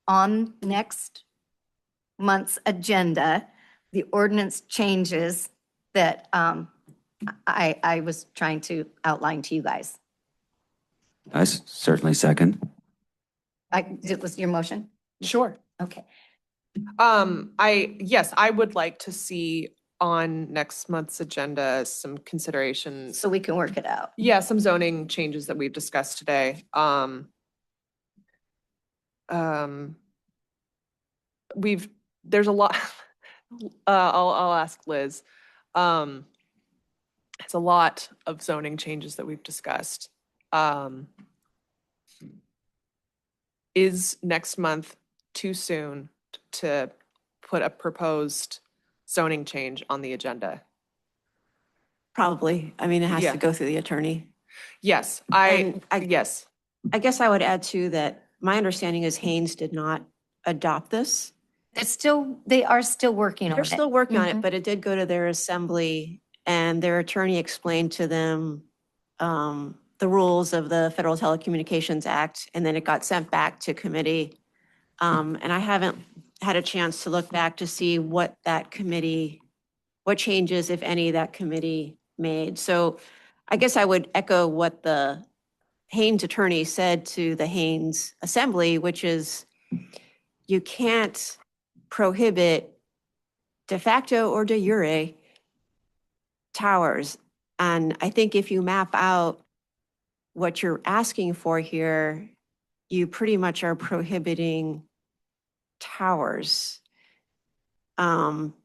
on next month's agenda the ordinance changes that I was trying to outline to you guys. I certainly second. It was your motion? Sure. Okay. Yes, I would like to see on next month's agenda some considerations. So we can work it out. Yeah, some zoning changes that we've discussed today. There's a lot, I'll ask Liz. It's a lot of zoning changes that we've discussed. Is next month too soon to put a proposed zoning change on the agenda. Probably. I mean, it has Yeah. to go through the attorney. Yes, And I- yes. I guess I would add too that my understanding is Haynes did not adopt this. They are still working on They're it. still working on it, Mhm. but it did go to their assembly and their attorney explained to them the rules of the Federal Telecommunications Act, and then it got sent back to committee. And I haven't had a chance to look back to see what what changes, if any, that committee made. So I guess I would echo what the Haynes attorney said to the Haynes Assembly, which is you can't prohibit de facto or de jure towers. And I think if you map out what you're asking for here, you pretty much are prohibiting towers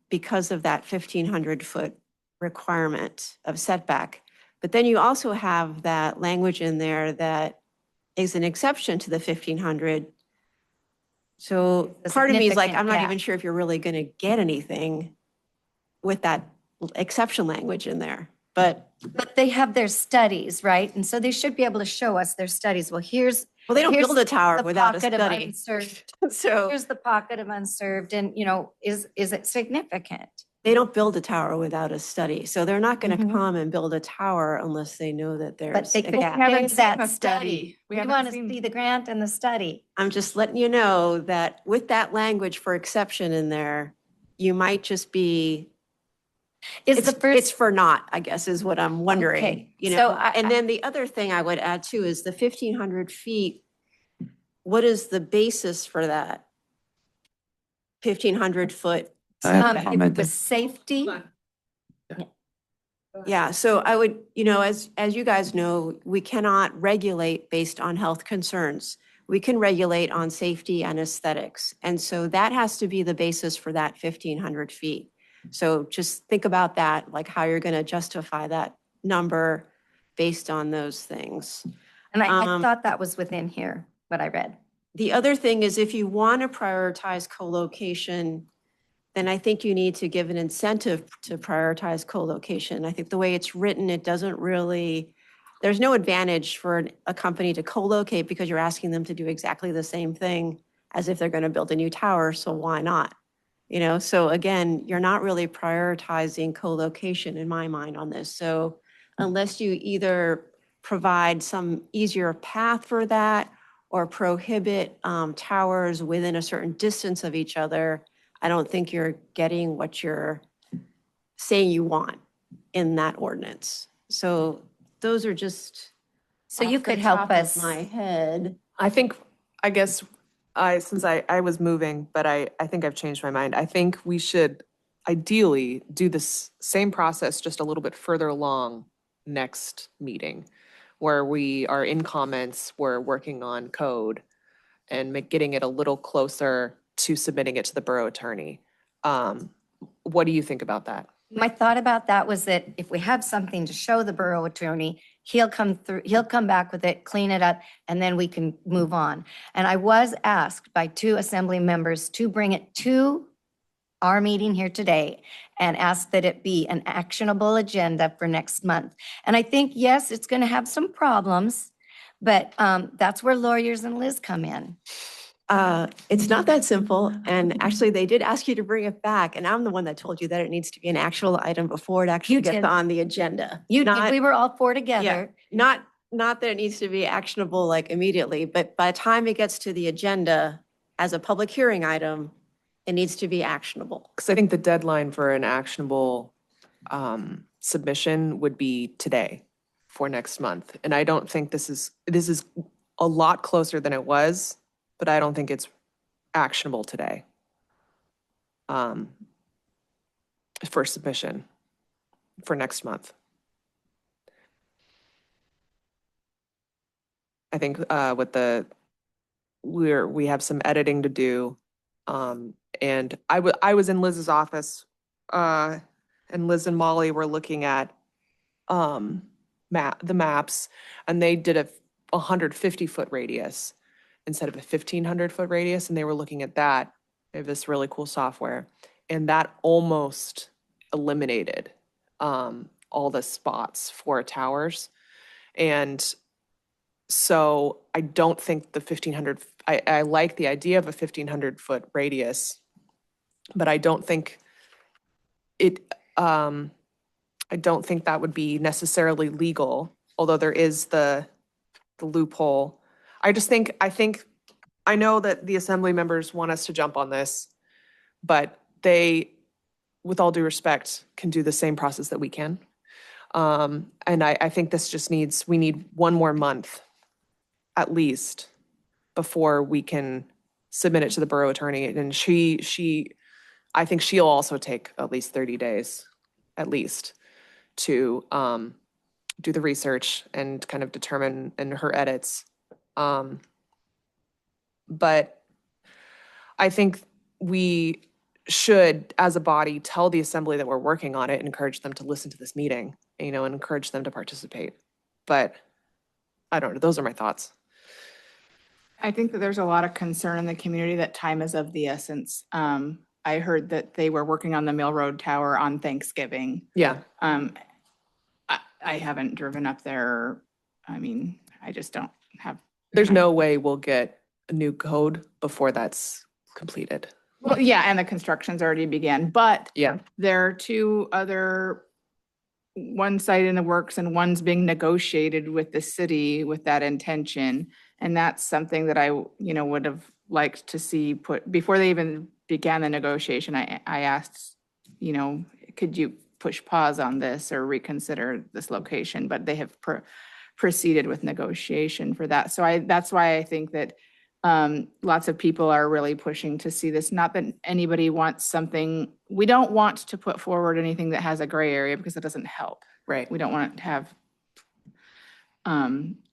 because of that 1,500-foot requirement of setback. But then you also have that language in there that is an exception to the 1,500. So A part of me is like, significant I'm not gap. even sure if you're really going to get anything with that exception language in there. But, But they have their studies, right? And so they should be able to show us their studies. Well, here's well, they don't Here's build a tower the without a pocket of study. unserved. So Here's the pocket of unserved and, is it significant? they don't build a tower without a study. So they're not going to Mhm. come and build a tower unless they know that But there's they a could gap. haven't give seen that the study. study. We We haven't want to seen- see the grant and the study. I'm just letting you know that with that language for exception in there, you might just be, Is it's the first, it's for naught, I guess, is what I'm wondering. Okay, You so know, I- and then the other thing I would add too is the 1,500 feet. What is the basis for that? 1,500 foot. I have a if it comment. was safety, Yeah, so I would, as you guys know, we cannot regulate based on health concerns. We can regulate on safety and aesthetics. And so that has to be the basis for that 1,500 feet. So just think about that, like how you're going to justify that number based on those things. and I Um, thought that was within here, what I read. The other thing is if you want to prioritize co-location, then I think you need to give an incentive to prioritize co-location. I think the way it's written, it doesn't really, there's no advantage for a company to co-locate because you're asking them to do exactly the same thing as if they're going to build a new tower, so why not? So again, you're not really prioritizing co-location in my mind on this. So unless you either provide some easier path for that or prohibit towers within a certain distance of each other, I don't think you're getting what you're saying you want in that ordinance. So those are just. So you off the could help top of us. My head. I guess, since I was moving, but I think I've changed my mind. I think we should ideally do this same process just a little bit further along next meeting, where we are in comments, we're working on code and getting it a little closer to submitting it to the borough attorney. What do you think about that? My thought about that was that if we have something to show the borough attorney, he'll come back with it, clean it up, and then we can move on. And I was asked by 2 assembly members to bring it to our meeting here today and ask that it be an actionable agenda for next month. And I think, yes, it's going to have some problems, but that's where lawyers and Liz come in. It's not that simple. And actually, they did ask you to bring it back. And I'm the one that told you that it needs to be an actual item before it actually You gets did. on the agenda. You did, Not- we were all 4 together. Not that it needs to be actionable like immediately, but by the time it gets to the agenda as a public hearing item, it needs to be actionable. Because I think the deadline for an actionable submission would be today for next month. And I don't think this is a lot closer than it was, but I don't think it's actionable today for submission for next month. I think we have some editing to do. And I was in Liz's office, and Liz and Molly were looking at the maps, and they did a 150-foot radius instead of a 1,500-foot radius, and they were looking at that. They have this really cool software. and that almost eliminated all the spots for towers. And so I don't think the 1,500, I like the idea of a 1,500-foot radius, but I don't think I don't think that would be necessarily legal, although there is the loophole. I think, I know that the assembly members want us to jump on this, but they, with all due respect, can do the same process that we can. And I think this just we need one more month at least before we can submit it to the borough attorney. And I think she'll also take at least 30 days, at least, to do the research and kind of determine in her edits. But I think we should, as a body, tell the assembly that we're working on it and encourage them to listen to this meeting, and encourage them to participate. But I don't know, those are my thoughts. I think that there's a lot of concern in the community that time is of the essence. I heard that they were working on the Mill Road Tower on Thanksgiving. Yeah. I haven't driven up there. I mean, I just don't have. There's no way we'll get a new code before that's completed. Well, yeah, and the construction's already began, but Yeah. there are two other, one site in the works and one's being negotiated with the city with that intention. And that's something that I, would have liked to see put, before they even began the negotiation, I asked, could you push pause on this or reconsider this location? But they have proceeded with negotiation for that. So that's why I think that lots of people are really pushing to see this. Not that anybody wants something, we don't want to put forward anything that has a gray area because it doesn't help. Right. We don't want to have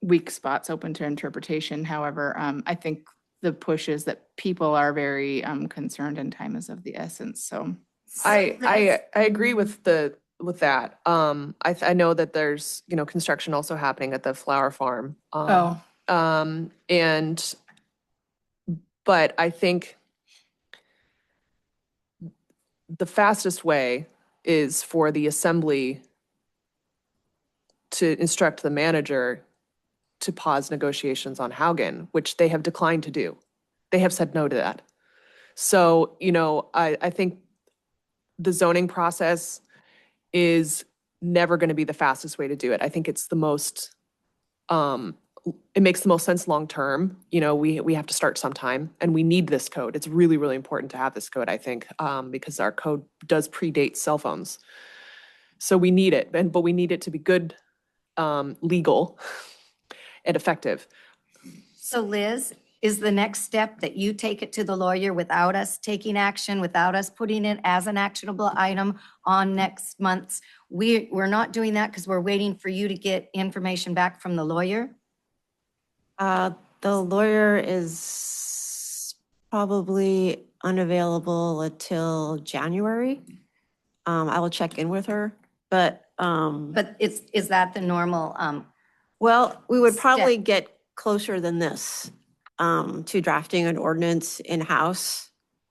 weak spots open to interpretation. However, I think the push is that people are very concerned and time is of the essence. So I agree with that. I know that there's, construction also happening at the flower farm. But I think the fastest way is for the assembly to instruct the manager to pause negotiations on Haugen, which they have declined to do. They have said no to that. So, I think the zoning process is never going to be the fastest way to do it. I think it's the most, it makes the most sense long-term. We have to start sometime and we need this code. It's really, really important to have this code, I think, because our code does predate cell phones. So we need it, but we need it to be good, legal, and effective. So Liz, is the next step that you take it to the lawyer without us taking action, without us putting it as an actionable item on next month's? We're not doing that because we're waiting for you to get information back from the lawyer? The lawyer is probably unavailable until January. I will check in with her, but. But is that the normal? Well, we would step? probably get closer than this to drafting an ordinance in-house.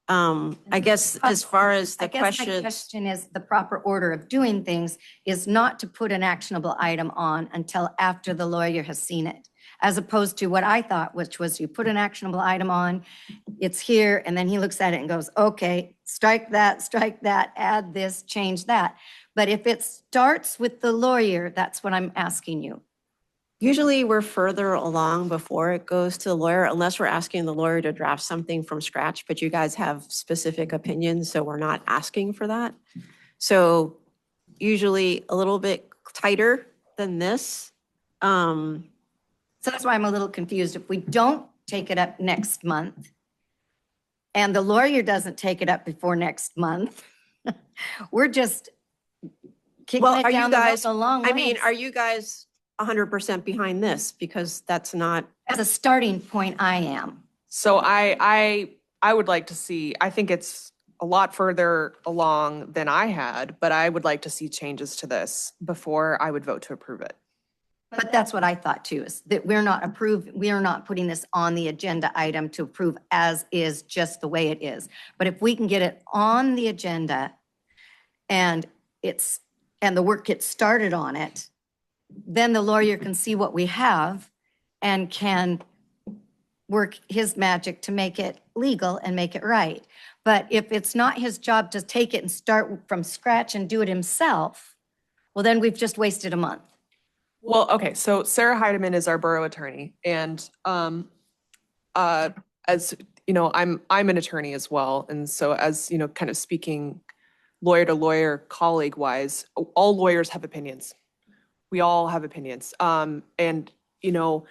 I guess as far as the I guess my question. question is, the proper order of doing things is not to put an actionable item on until after the lawyer has seen it, as opposed to what I thought, which was you put an actionable item on, it's here, and then he looks at it and goes, okay, strike that, add this, change that. But if it starts with the lawyer, that's what I'm asking you. Usually we're further along before it goes to the lawyer, unless we're asking the lawyer to draft something from scratch, but you guys have specific opinions, so we're not asking for that. So usually a little bit tighter than this. So that's why I'm a little confused. If we don't take it up next month and the lawyer doesn't take it up before next month, we're just kicking Well, it are you down the road guys, a long I mean, ways. are you guys 100% behind this? Because that's not, As a starting point, I am. So I would like to see, I think it's a lot further along than I had, but I would like to see changes to this before I would vote to approve it. But that's what I thought too, is that we are not putting this on the agenda item to approve as is, just the way it is. But if we can get it on the agenda and the work gets started on it, then the lawyer can see what we have and can work his magic to make it legal and make it right. But if it's not his job to take it and start from scratch and do it himself, well, then we've just wasted a month. Well, okay, so Sarah Heidemann is our borough attorney, and as you know, I'm an attorney as well, and so as you know, kind of speaking lawyer to lawyer, colleague wise, all lawyers have opinions. We all have opinions, and you know,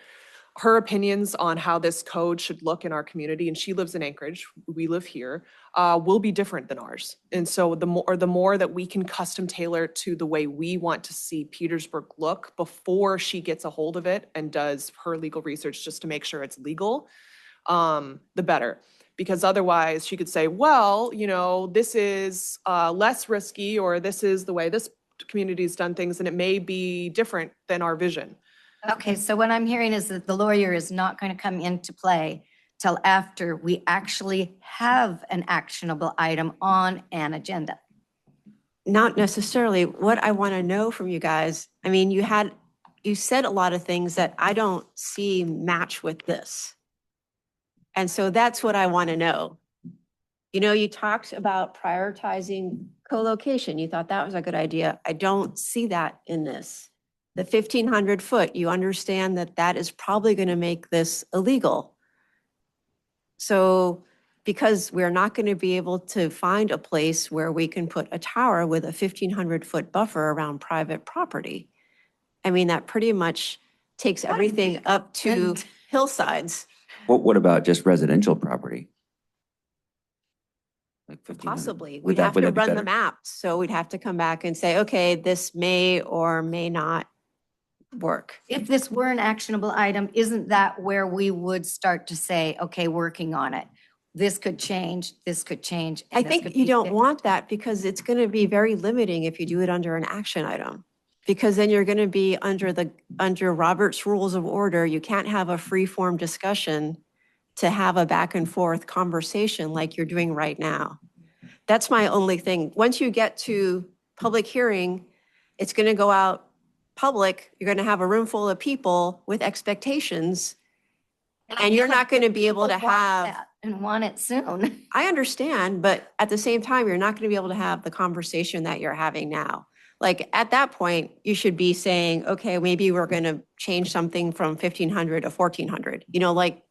her opinions on how this code should look in our community, and she lives in Anchorage, we live here, will be different than ours. And so the more that we can custom tailor to the way we want to see Petersburg look before she gets a hold of it and does her legal research just to make sure it's legal, the better. Because otherwise she could say, well, you know, this is less risky, or this is the way this community's done things, and it may be different than our vision. Okay, so what I'm hearing is that the lawyer is not going to come into play till after we actually have an actionable item on an agenda. Not necessarily. What I want to know from you guys, I mean, you said a lot of things that I don't see match with this. And so that's what I want to know. You know, you talked about prioritizing co-location. You thought that was a good idea. I don't see that in this. The 1,500 foot, you understand that that is probably going to make this illegal. So because we're not going to be able to find a place where we can put a tower with a 1,500 foot buffer around private property. I mean, that pretty much takes everything up to hillsides. What about just residential property? Like 1,500? Possibly. Would We'd that- have would to that be run the better? map. So we'd have to come back and say, okay, this may or may not work. If this were an actionable item, isn't that where we would start to say, okay, working on it? This could change, this could change. and I this think could you be don't fixed. want that because it's going to be very limiting if you do it under an action item. Because then you're going to be under Robert's Rules of Order. You can't have a free form discussion to have a back and forth conversation like you're doing right now. That's my only thing. Once you get to public hearing, it's going to go out public. You're going to have a room full of people with expectations. And you're not going to be able to People want have, that And want it soon. I understand, but at the same time, you're not going to be able to have the conversation that you're having now. Like at that point, you should be saying, okay, maybe we're going to change something from 1,500 to 1,400. You know, like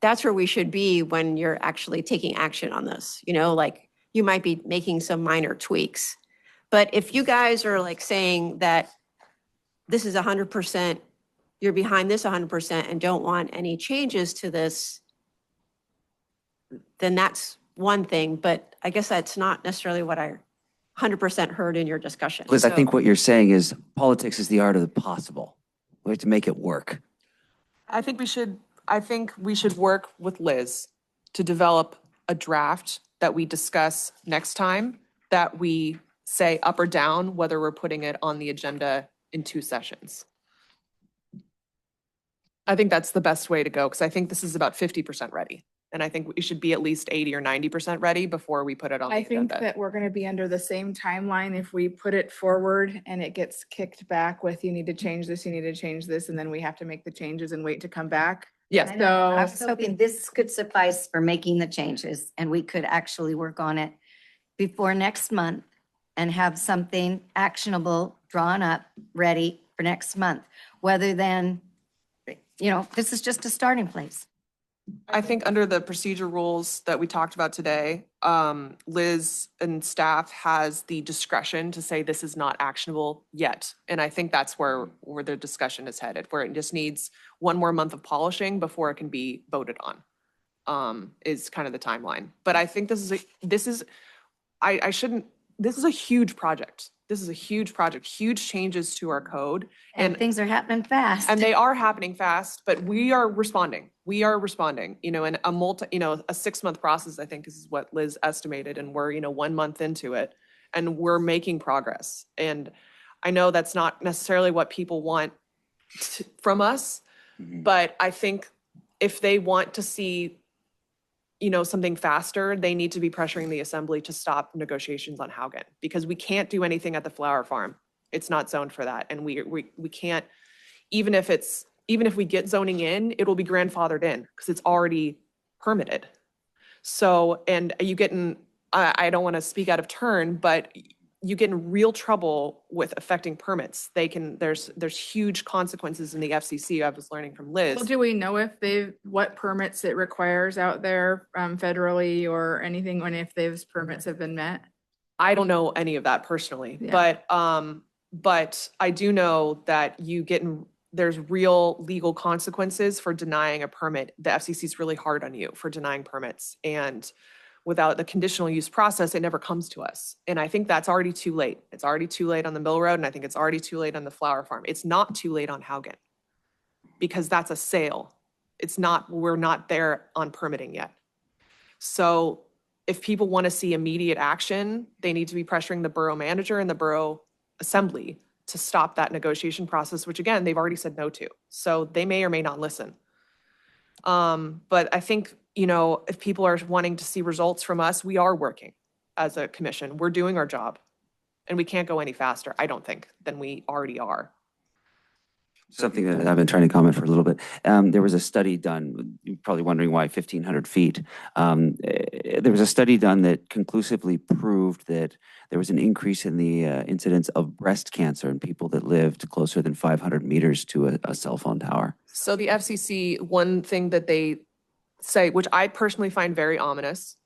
that's where we should be when you're actually taking action on this. You know, like you might be making some minor tweaks. But if you guys are like saying that this is 100%, you're behind this 100% and don't want any changes to this, then that's one thing. But I guess that's not necessarily what I 100% heard in your discussion. Liz, I So- think what you're saying is politics is the art of the possible. We have to make it work. I think we should work with Liz to develop a draft that we discuss next time, that we say up or down whether we're putting it on the agenda in 2 sessions. I think that's the best way to go, because I think this is about 50% ready. And I think we should be at least 80 or 90% ready before we put it on the I think agenda. that we're going to be under the same timeline if we put it forward and it gets kicked back with, you need to change this, you need to change this, and then we have to make the changes and wait to come back. Yes. I know. I So- was hoping this could suffice for making the changes and we could actually work on it before next month and have something actionable drawn up, ready for next month, whether then, you know, this is just a starting place. I think under the procedure rules that we talked about today, Liz and staff has the discretion to say this is not actionable yet. And I think that's where the discussion is headed, where it just needs 1 more month of polishing before it can be voted on, is kind of the timeline. But I think this is a huge project. This is a huge project, huge changes to our code. And things are happening fast. And they are happening fast, but we are responding. We are responding, you know, and a 6-month process, I think is what Liz estimated. And we're, 1 month into it and we're making progress. And I know that's not necessarily what people want from us. Mhm. But I think if they want to see, something faster, they need to be pressuring the assembly to stop negotiations on Haugen, because we can't do anything at the flower farm. It's not zoned for that. And we can't, even if we get zoning in, it will be grandfathered in because it's already permitted. So, and you get in, I don't want to speak out of turn, but you get in real trouble with affecting permits. There's huge consequences in the FCC. I was learning from Liz. Well, do we know if what permits it requires out there federally or anything, and if those permits have been met? I don't know any of that personally, Yeah. but I do know that there's real legal consequences for denying a permit. The FCC is really hard on you for denying permits, and without the conditional use process, it never comes to us. And I think that's already too late. It's already too late on the Mill Road, and I think it's already too late on the Flower Farm. It's not too late on Haugen, because that's a sale. We're not there on permitting yet. So if people want to see immediate action, they need to be pressuring the borough manager and the borough assembly to stop that negotiation process, which again, they've already said no to. So they may or may not listen. But I think, if people are wanting to see results from us, we are working as a commission. We're doing our job. And we can't go any faster, I don't think, than we already are. Something that I've been trying to comment for a little bit. There was a study done, you're probably wondering why 1,500 feet. There was a study done that conclusively proved that there was an increase in the incidence of breast cancer in people that lived closer than 500 meters to a cell phone tower. So the FCC, one thing that they say, which I personally find very ominous,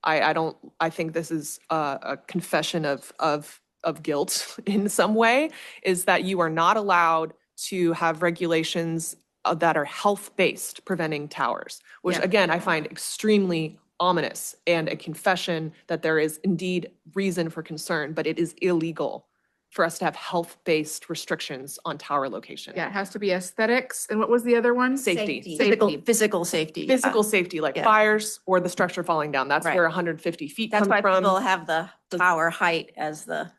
I think this is a confession of guilt in some way, is that you are not allowed to have regulations that are health-based preventing towers, which Yeah. again, I find extremely ominous and a confession that there is indeed reason for concern, but it is illegal for us to have health-based restrictions on tower location. Yeah, it has to be aesthetics. And what was the other one? Safety. Physical safety. yeah. Physical safety, like Yeah. fires or the structure falling down. That's Right. where 150 feet That's comes why from. people have the tower height as the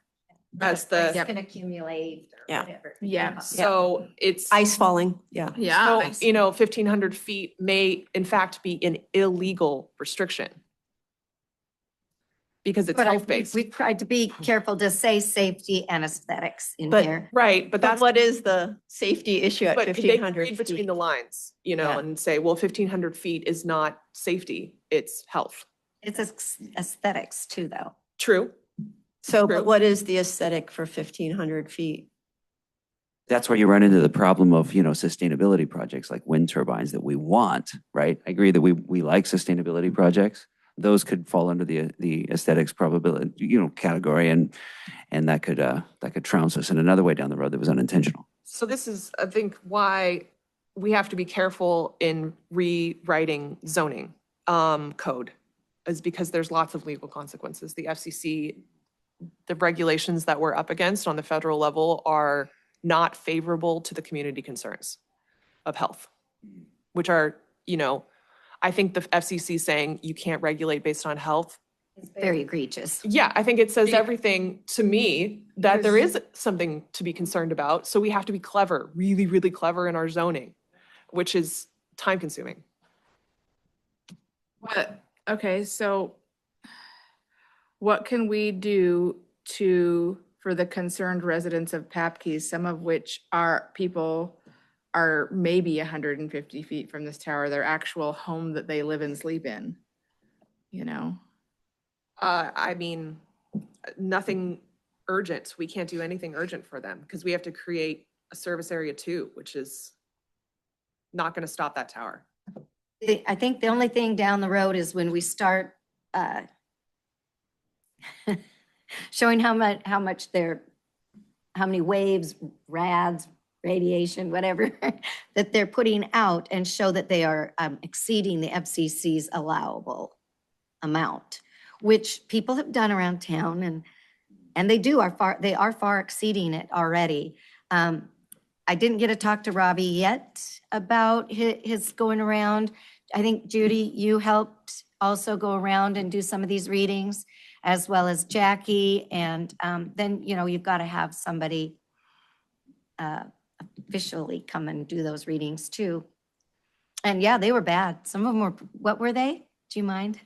As the, Can accumulate or Yeah. whatever. Yeah. so it's. ice falling. Yeah. Yeah. So, 1,500 feet may in fact be an illegal restriction. Because it's But health-based. we tried to be careful to say safety and aesthetics in But- here. Right, but that's. what is the safety issue at But they 1,500 read between feet? the lines, Yeah. and say, well, 1,500 feet is not safety, it's health. It's aesthetics too, though. True. So, True. but what is the aesthetic for 1,500 feet? That's where you run into the problem of, sustainability projects like wind turbines that we want, right? I agree that we like sustainability projects. Those could fall under the aesthetics probability, category, and that could trounce us in another way down the road that was unintentional. So this is, I think, why we have to be careful in rewriting zoning code, is because there's lots of legal consequences. The FCC, the regulations that we're up against on the federal level are not favorable to the community concerns of health, which are, I think the FCC saying you can't regulate based on health. It's very egregious. Yeah, I think it says everything to me that there is something to be concerned about. So we have to be clever, really, really clever in our zoning, which is time consuming. Okay, so what can we do for the concerned residents of Papke, some of which people are maybe 150 feet from this tower, their actual home that they live and sleep in, I mean, nothing urgent. We can't do anything urgent for them because we have to create a service area 2, which is not going to stop that tower. I think the only thing down the road is when we start showing how many waves, rads, radiation, whatever, that they're putting out, and show that they are exceeding the FCC's allowable amount, which people have done around town, and they are far exceeding it already. I didn't get to talk to Robbie yet about his going around. I think, Judy, you helped also go around and do some of these readings, as well as Jackie. And then, you've got to have somebody, officially come and do those readings too. And yeah, they were bad. Some of them were, what were they? Do you mind?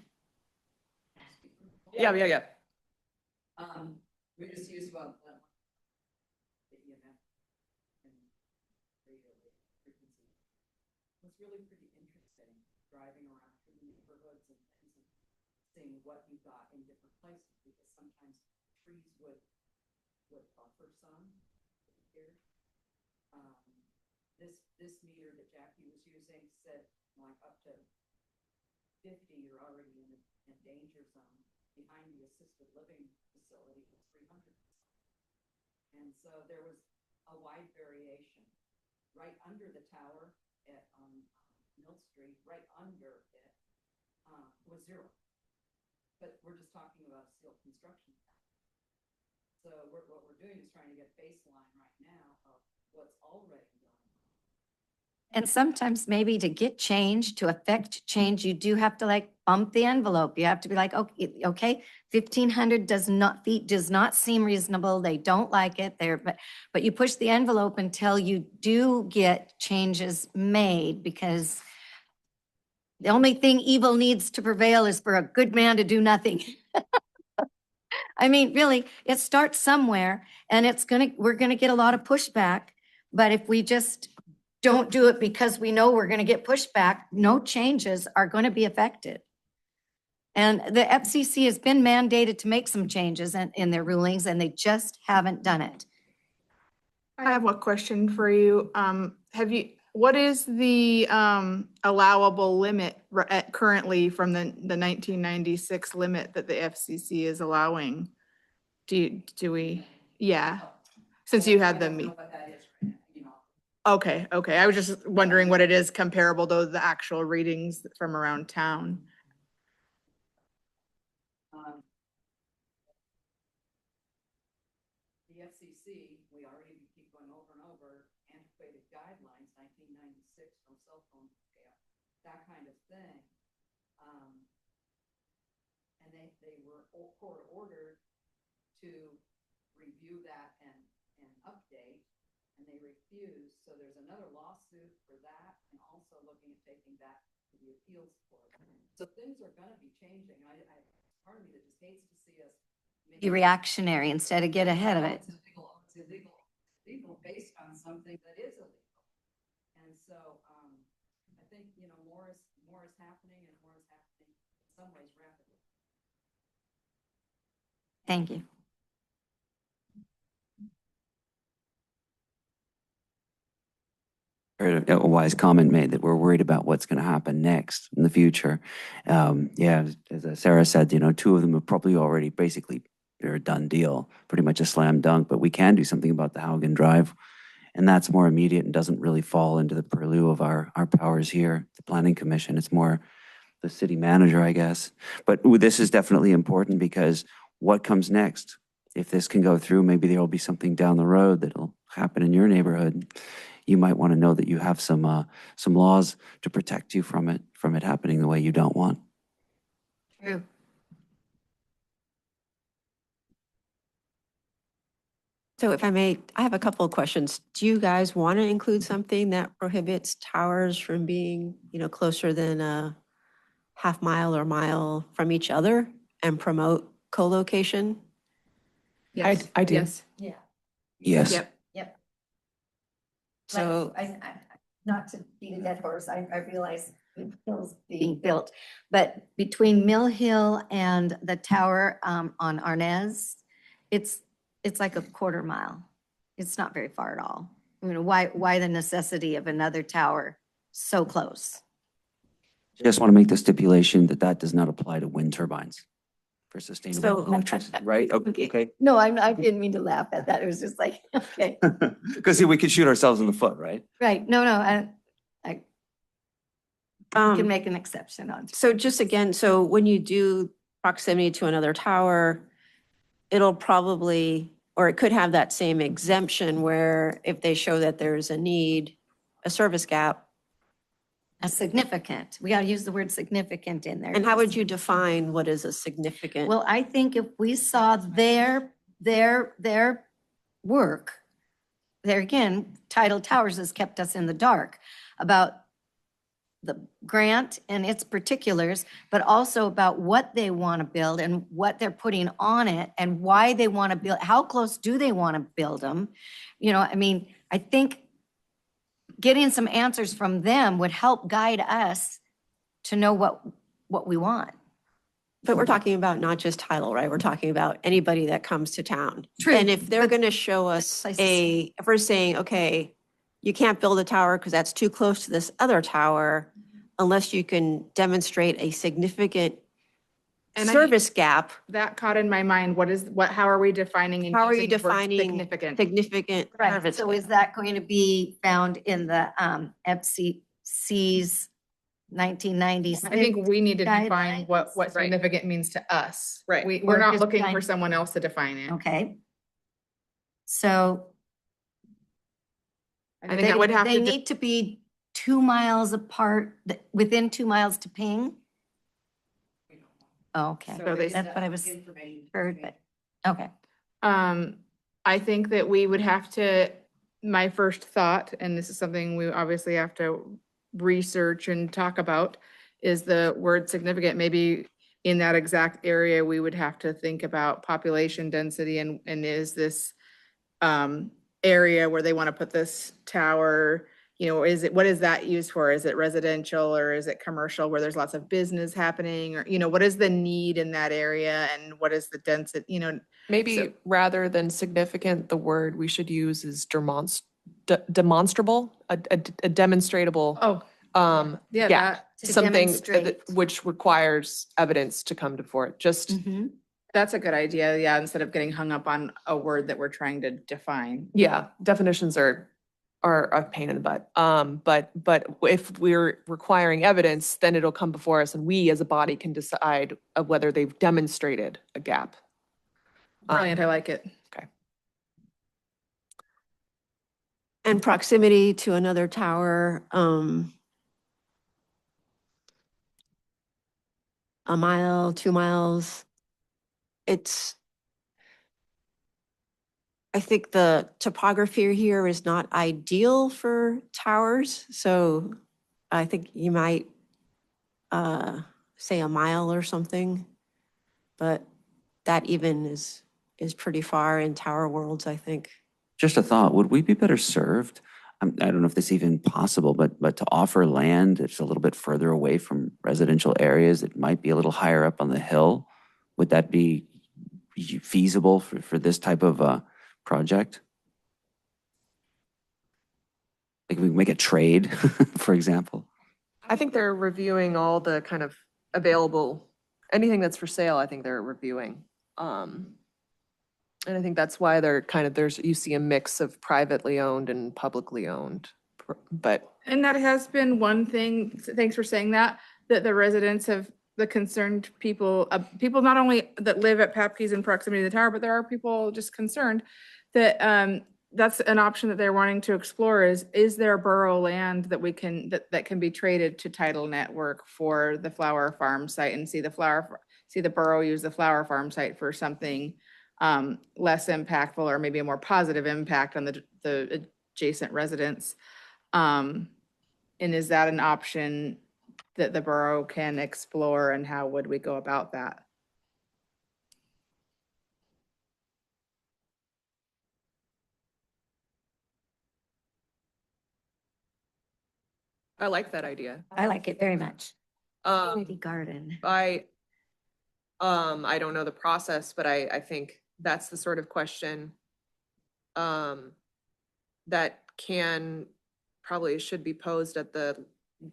Yeah. We just use about that. The EMF and radio frequency. It's really pretty interesting driving around through the neighborhoods and things and seeing what you got in different places, because sometimes trees would buffer some here. This meter that Jackie was using said like up to 50, you're already in a danger zone. Behind the assisted living facility was 300. And so there was a wide variation. Right under the tower at Mill Street, right under it was 0. But we're just talking about steel construction. So what we're doing is trying to get baseline right now of what's already going on. And sometimes maybe to get change, to affect change, you do have to like bump the envelope. You have to be like, okay, 1,500 does not seem reasonable. They don't like it there, but you push the envelope until you do get changes made, because the only thing evil needs to prevail is for a good man to do nothing. I mean, really, it starts somewhere, and we're gonna get a lot of pushback. But if we just don't do it because we know we're gonna get pushback, no changes are gonna be affected. And the FCC has been mandated to make some changes in their rulings, and they just haven't done it. I have one question for you. What is the allowable limit currently from the 1996 limit that the FCC is allowing? Do we, yeah, since you had them. What that is right now, you know. Okay. I was just wondering what it is comparable to the actual readings from around town. The FCC, we already keep going over and over, antiquated guidelines, 1996 from cell phone, that kind of thing. And they were court ordered to review that and update, and they refused. So there's another lawsuit for that, and also looking at taking that to the appeals court. So things are going to be changing. Part of me that just hates to see us Be reactionary instead of get ahead of it. It's illegal based on something that is illegal. And so I think, more is happening, and more is happening in some ways rapidly. Thank you. Heard a wise comment made that we're worried about what's going to happen next in the future. Yeah, as Sarah said, 2 of them have probably already basically, they're a done deal, pretty much a slam dunk, but we can do something about the Haugen Drive. And that's more immediate and doesn't really fall into the purview of our powers here, the Planning Commission. It's more the city manager, I guess. But this is definitely important, because what comes next? If this can go through, maybe there will be something down the road that'll happen in your neighborhood. You might want to know that you have some laws to protect you from it happening the way you don't want. True. So if I may, I have a couple of questions. Do you guys want to include something that prohibits towers from being, closer than a half mile or mile from each other and promote co-location? Yes. I do. Yes. Yeah. Yes. Yep. So Not to beat a dead horse, I realize Hill's being built, but between Mill Hill and the tower on Arnez, it's like a quarter mile. It's not very far at all. Why the necessity of another tower so close? Just want to make the stipulation that does not apply to wind turbines for sustainable So- electricity, right? Okay. No, I didn't mean to laugh at that. It was just like, okay, Because we could shoot ourselves in the foot, right? right. No, I um, can make an exception on. So just again, so when you do proximity to another tower, it'll probably, or it could have that same exemption where if they show that there's a need, a service gap. A significant, we got to use the word significant in there. And how would you define what is a significant? Well, I think if we saw their work there again, Tidal Towers has kept us in the dark about the grant and its particulars, but also about what they want to build and what they're putting on it and why they want to build, how close do they want to build them? You know, I mean, I think getting some answers from them would help guide us to know what we want. But we're talking about not just Tidal, right? We're talking about anybody that comes to town. True, And if they're but going to show us places- if we're saying, okay, you can't build a tower because that's too close to this other tower unless you can demonstrate a significant And I- service gap. That caught in my mind, how are we defining? and How are you using the word defining Significant. significant Right, service? so is that going to be found in the FCC's 1996? I think we need to define what guidelines. significant means to us. Right. We're Or not just looking kind for of- someone else to define it. Okay. So I think that would have they to, need to be 2 miles apart, within 2 miles to ping? Oh, okay, So they- that's what I was heard, but, okay. I think that we would have to, my first thought, and this is something we obviously have to research and talk about, is the word significant. Maybe in that exact area, we would have to think about population density and is this area where they want to put this tower, you know, what is that used for? Is it residential or is it commercial where there's lots of business happening? Or, you know, what is the need in that area and what is the density, you know? Maybe So- rather than significant, the word we should use is demonstrable, a demonstratable, Oh, yeah, that, To something demonstrate. which requires evidence to come before it. Just, Mhm. that's a good idea. Yeah, instead of getting hung up on a word that we're trying to define. yeah, definitions are a pain in the butt. But if we're requiring evidence, then it'll come before us and we as a body can decide whether they've demonstrated a gap. Brilliant, I like it. And proximity to another tower, a mile, 2 miles. I think the topography here is not ideal for towers, so I think you might say a mile or something. But that even is pretty far in tower worlds, I think. Just a thought, would we be better served? I don't know if this is even possible, but to offer land that's a little bit further away from residential areas, it might be a little higher up on the hill. Would that be feasible for this type of project? Like we make a trade, for example? I think they're reviewing all the kind of available, anything that's for sale, I think they're reviewing. And I think that's why they're kind of, you see a mix of privately owned and publicly owned, but And that has been one thing, thanks for saying that the residents have, the concerned people, people not only that live at Papke's in proximity to the tower, but there are people just concerned that that's an option that they're wanting to explore is there borough land that we can, that can be traded to Tidal Network for the flower farm site and see the borough use the flower farm site for something less impactful or maybe a more positive impact on the adjacent residents. And is that an option that the borough can explore and how would we go about that? I like that idea. I like it very much. Um, Community garden. I don't know the process, but I think that's the sort of question that probably should be posed at the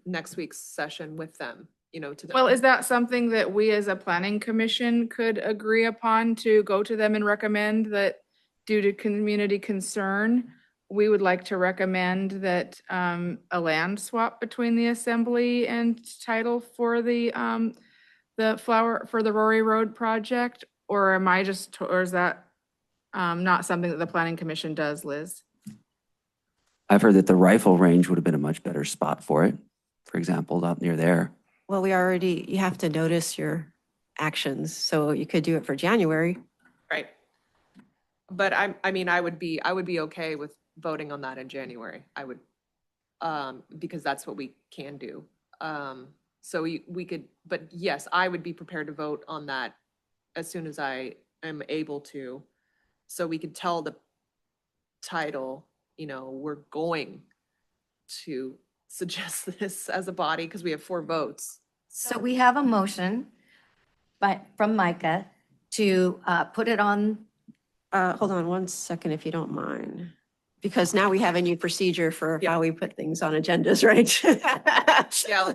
next week's session with them, you know, to them. Well, is that something that we as a planning commission could agree upon to go to them and recommend that due to community concern, we would like to recommend that a land swap between the assembly and Tidal for the Rory Road project? Or or is that not something that the planning commission does, Liz? I've heard that the rifle range would have been a much better spot for it, for example, out near there. Well, you have to notice your actions, so you could do it for January. Right. But I mean, I would be okay with voting on that in January. I would, because that's what we can do. So we could, but yes, I would be prepared to vote on that as soon as I am able to. So we could tell the title, you know, we're going to suggest this as a body because we have 4 votes. So we have a motion from Micah to put it on, Hold on one second, if you don't mind. Because now we have a new procedure for Yeah. how we put things on agendas, right? Yeah.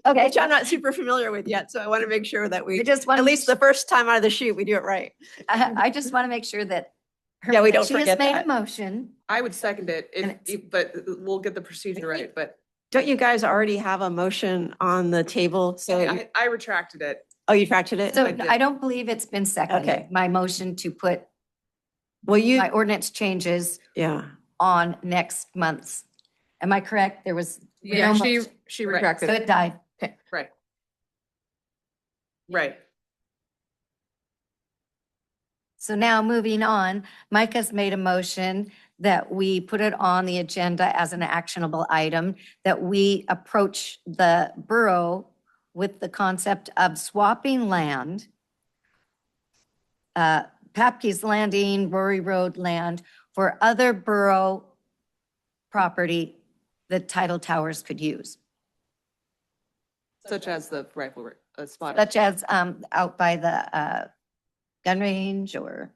okay, Which I'm not super familiar with yet, so I want to make sure that I we, just want, at least the first time out of the chute, we do it right. I just want to make sure that. Yeah, we don't She has forget made that. a motion. I would second it And but we'll get the procedure right, but Don't you guys already have a motion on the table? So, I retracted it. oh, you fractured it? So I did. I don't believe it's been seconded. Okay. My motion to put Well, you, my ordinance changes yeah. on next month's. Am I correct? There was. Yeah, no she, motion. she Right. retracted. So it died. Right. Right. So now moving on, Micah's made a motion that we put it on the agenda as an actionable item, that we approach the borough with the concept of swapping land, Papke's Landing, Rory Road land, for other borough property that Tidal Towers could use, Such as the rifle spot. such as out by the gun range or.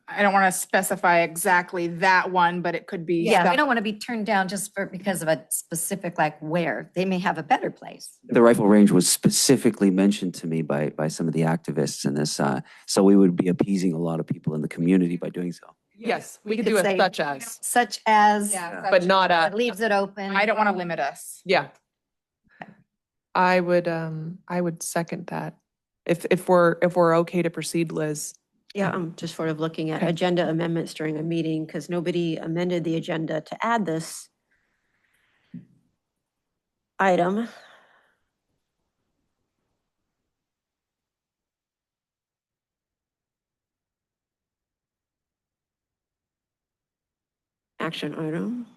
I don't want to specify exactly that one, but it could be. Yeah, stuff- we don't want to be turned down just because of a specific, like where. They may have a better place. The rifle range was specifically mentioned to me by some of the activists in this, so we would be appeasing a lot of people in the community by doing so. Yes, we could could do a say- such as, Such as, but not it a, leaves it open. I don't want to limit us. yeah. I would second that. If we're okay to proceed, Liz. Yeah, I'm just sort of looking at Okay. agenda amendments during a meeting because nobody amended the agenda to add this item. Action item.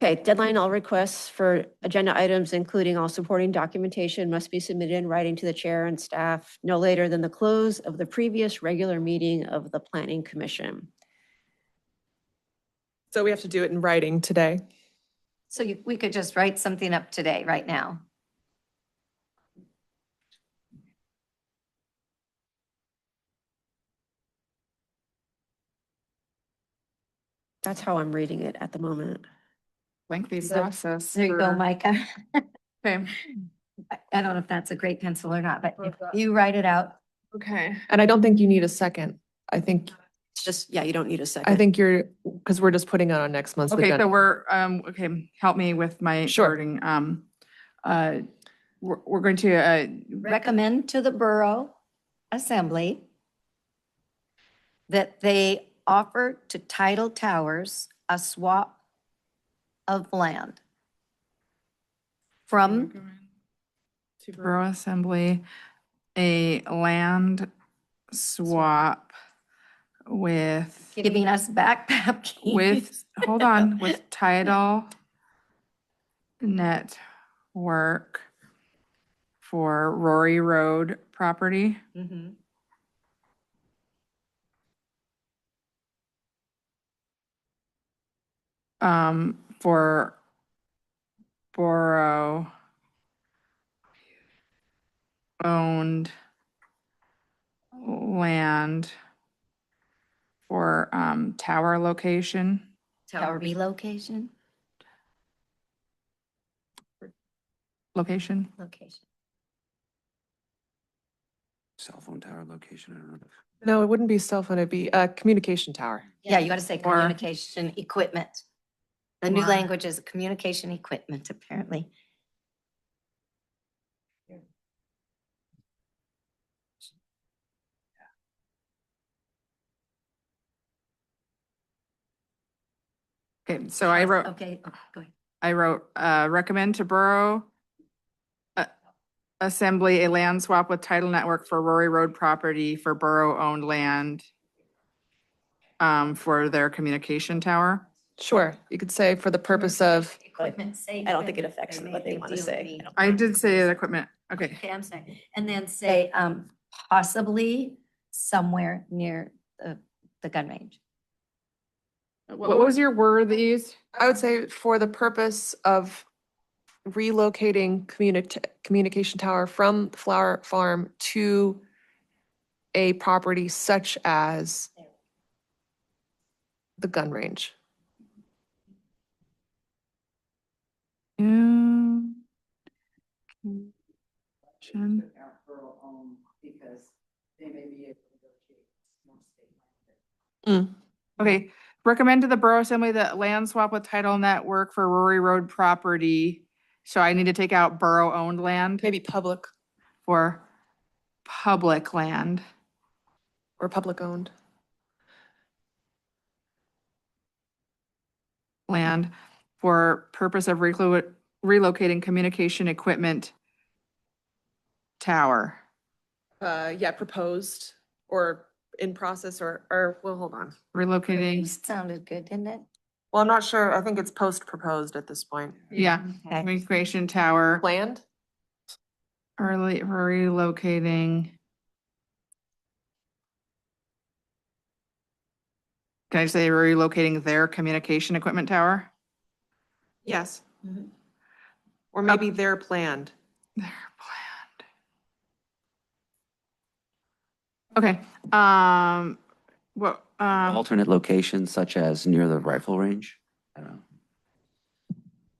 Okay, deadline, all requests for agenda items, including all supporting documentation, must be submitted in writing to the chair and staff no later than the close of the previous regular meeting of the Planning Commission. So we have to do it in writing today. So we could just write something up today, right now. That's how I'm reading it at the moment. Lengthy So, process. There you go, for- Micah. Okay. I don't know if that's a great pencil or not, but if you write it out. Okay. And I don't think you need a second. I think It's just, yeah, you don't need a second. I think you're, because we're just putting it on next month's Okay, so agenda. we're, okay, help me with my Sure. wording. We're going to, Recommend to the Borough Assembly that they offer to Tidal Towers a swap of land from to Borough Assembly, a land swap with, giving us back Papke. with, hold on, with Tidal Network for Rory Road property. Mhm. For borough owned land for tower location. Tower relocation, Location. location. Cell phone tower location, I don't know. No, it wouldn't be cell phone, it'd be a communication tower. Yeah, you got to say Or- communication equipment. The new Or- language is communication equipment, apparently. Okay, so I wrote, Okay, go ahead. recommend to Borough Assembly a land swap with title network for Rory Road property for borough-owned land for their communication tower. Sure, you could say for the purpose of, Equipment, say. I don't think it equipment, affects they what they make a wanna deal say. with me. I did say the equipment, okay. Okay, I'm sorry. And then say, possibly somewhere near the gun range. What was your word that you used? I would say for the purpose of relocating communication tower from the Flower Farm to a property such as the gun range. Mm. Okay, recommend to the Borough Assembly that land swap with title network for Rory Road property. So I need to take out borough-owned land Maybe public for public land. or public owned. Land for purpose of relocating communication equipment tower. Yeah, proposed or in process or, well, hold on. Relocating, Sounded good, didn't it? Well, I'm not sure. I think it's post-proposed at this point. yeah, Okay. communication tower, Planned? relocating. Can I say relocating their communication equipment tower? Yes. Mhm. Or maybe they're planned. They're planned. Okay, what, Alternate locations such as near the rifle range? I don't know.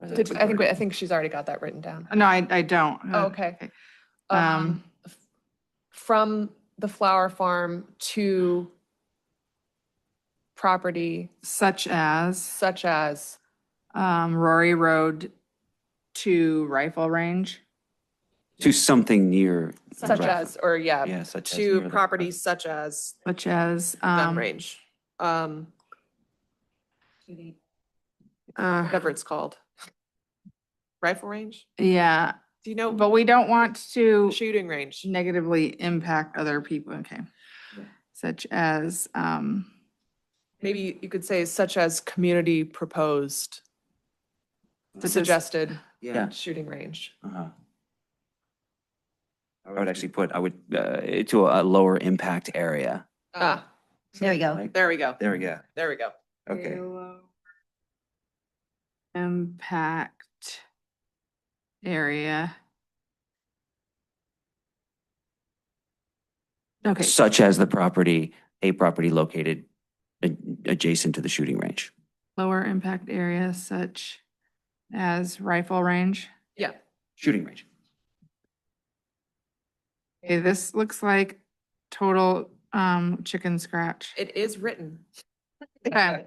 Or is that too I wordy? think she's already got that written down. no, I don't. Oh, okay. Um, From the flower farm to property Such as, such as, Rory Road to Rifle Range. To something near. the such rifle- as, or yeah, Yeah, such as near to the properties such as Such as, gun range. Whatever it's called. Rifle range? yeah, Do you know? but we don't want to Shooting range. negatively impact other people, okay? Such as, Maybe you could say such as community proposed, Such as- suggested Yeah. shooting range. Uh-huh. I would actually put, to a lower impact area. Ah, There you go. Like, there we go. there we go. There we go. Okay. impact area. Okay, Such as a property located adjacent to the shooting range. lower impact area such as rifle range. Yeah. Shooting range. Okay, this looks like total, chicken scratch. It is written. Okay.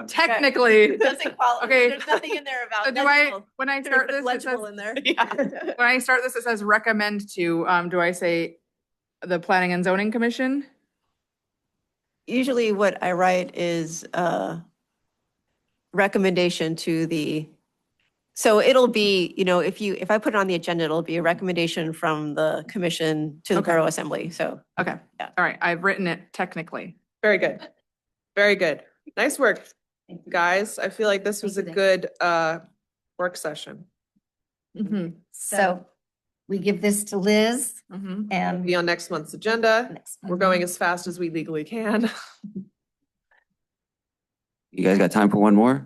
Technically, Doesn't qualify. Okay. There's nothing in there about. so do I, when I start this, it Legible says, in there. when I start this, it says recommend to, do I say the Planning and Zoning Commission? Usually what I write is recommendation to the, so it'll be, if I put it on the agenda, it'll be a recommendation from the commission to the Okay. Borough Assembly, so. Okay, Yeah. all right, I've written it technically. Very good. Very good. Nice work, guys. I feel like this was a Thank you, good work session. So we give this to Liz Mhm. and. Be on next month's agenda. next We're month. going as fast as we legally can. You guys got time for one more?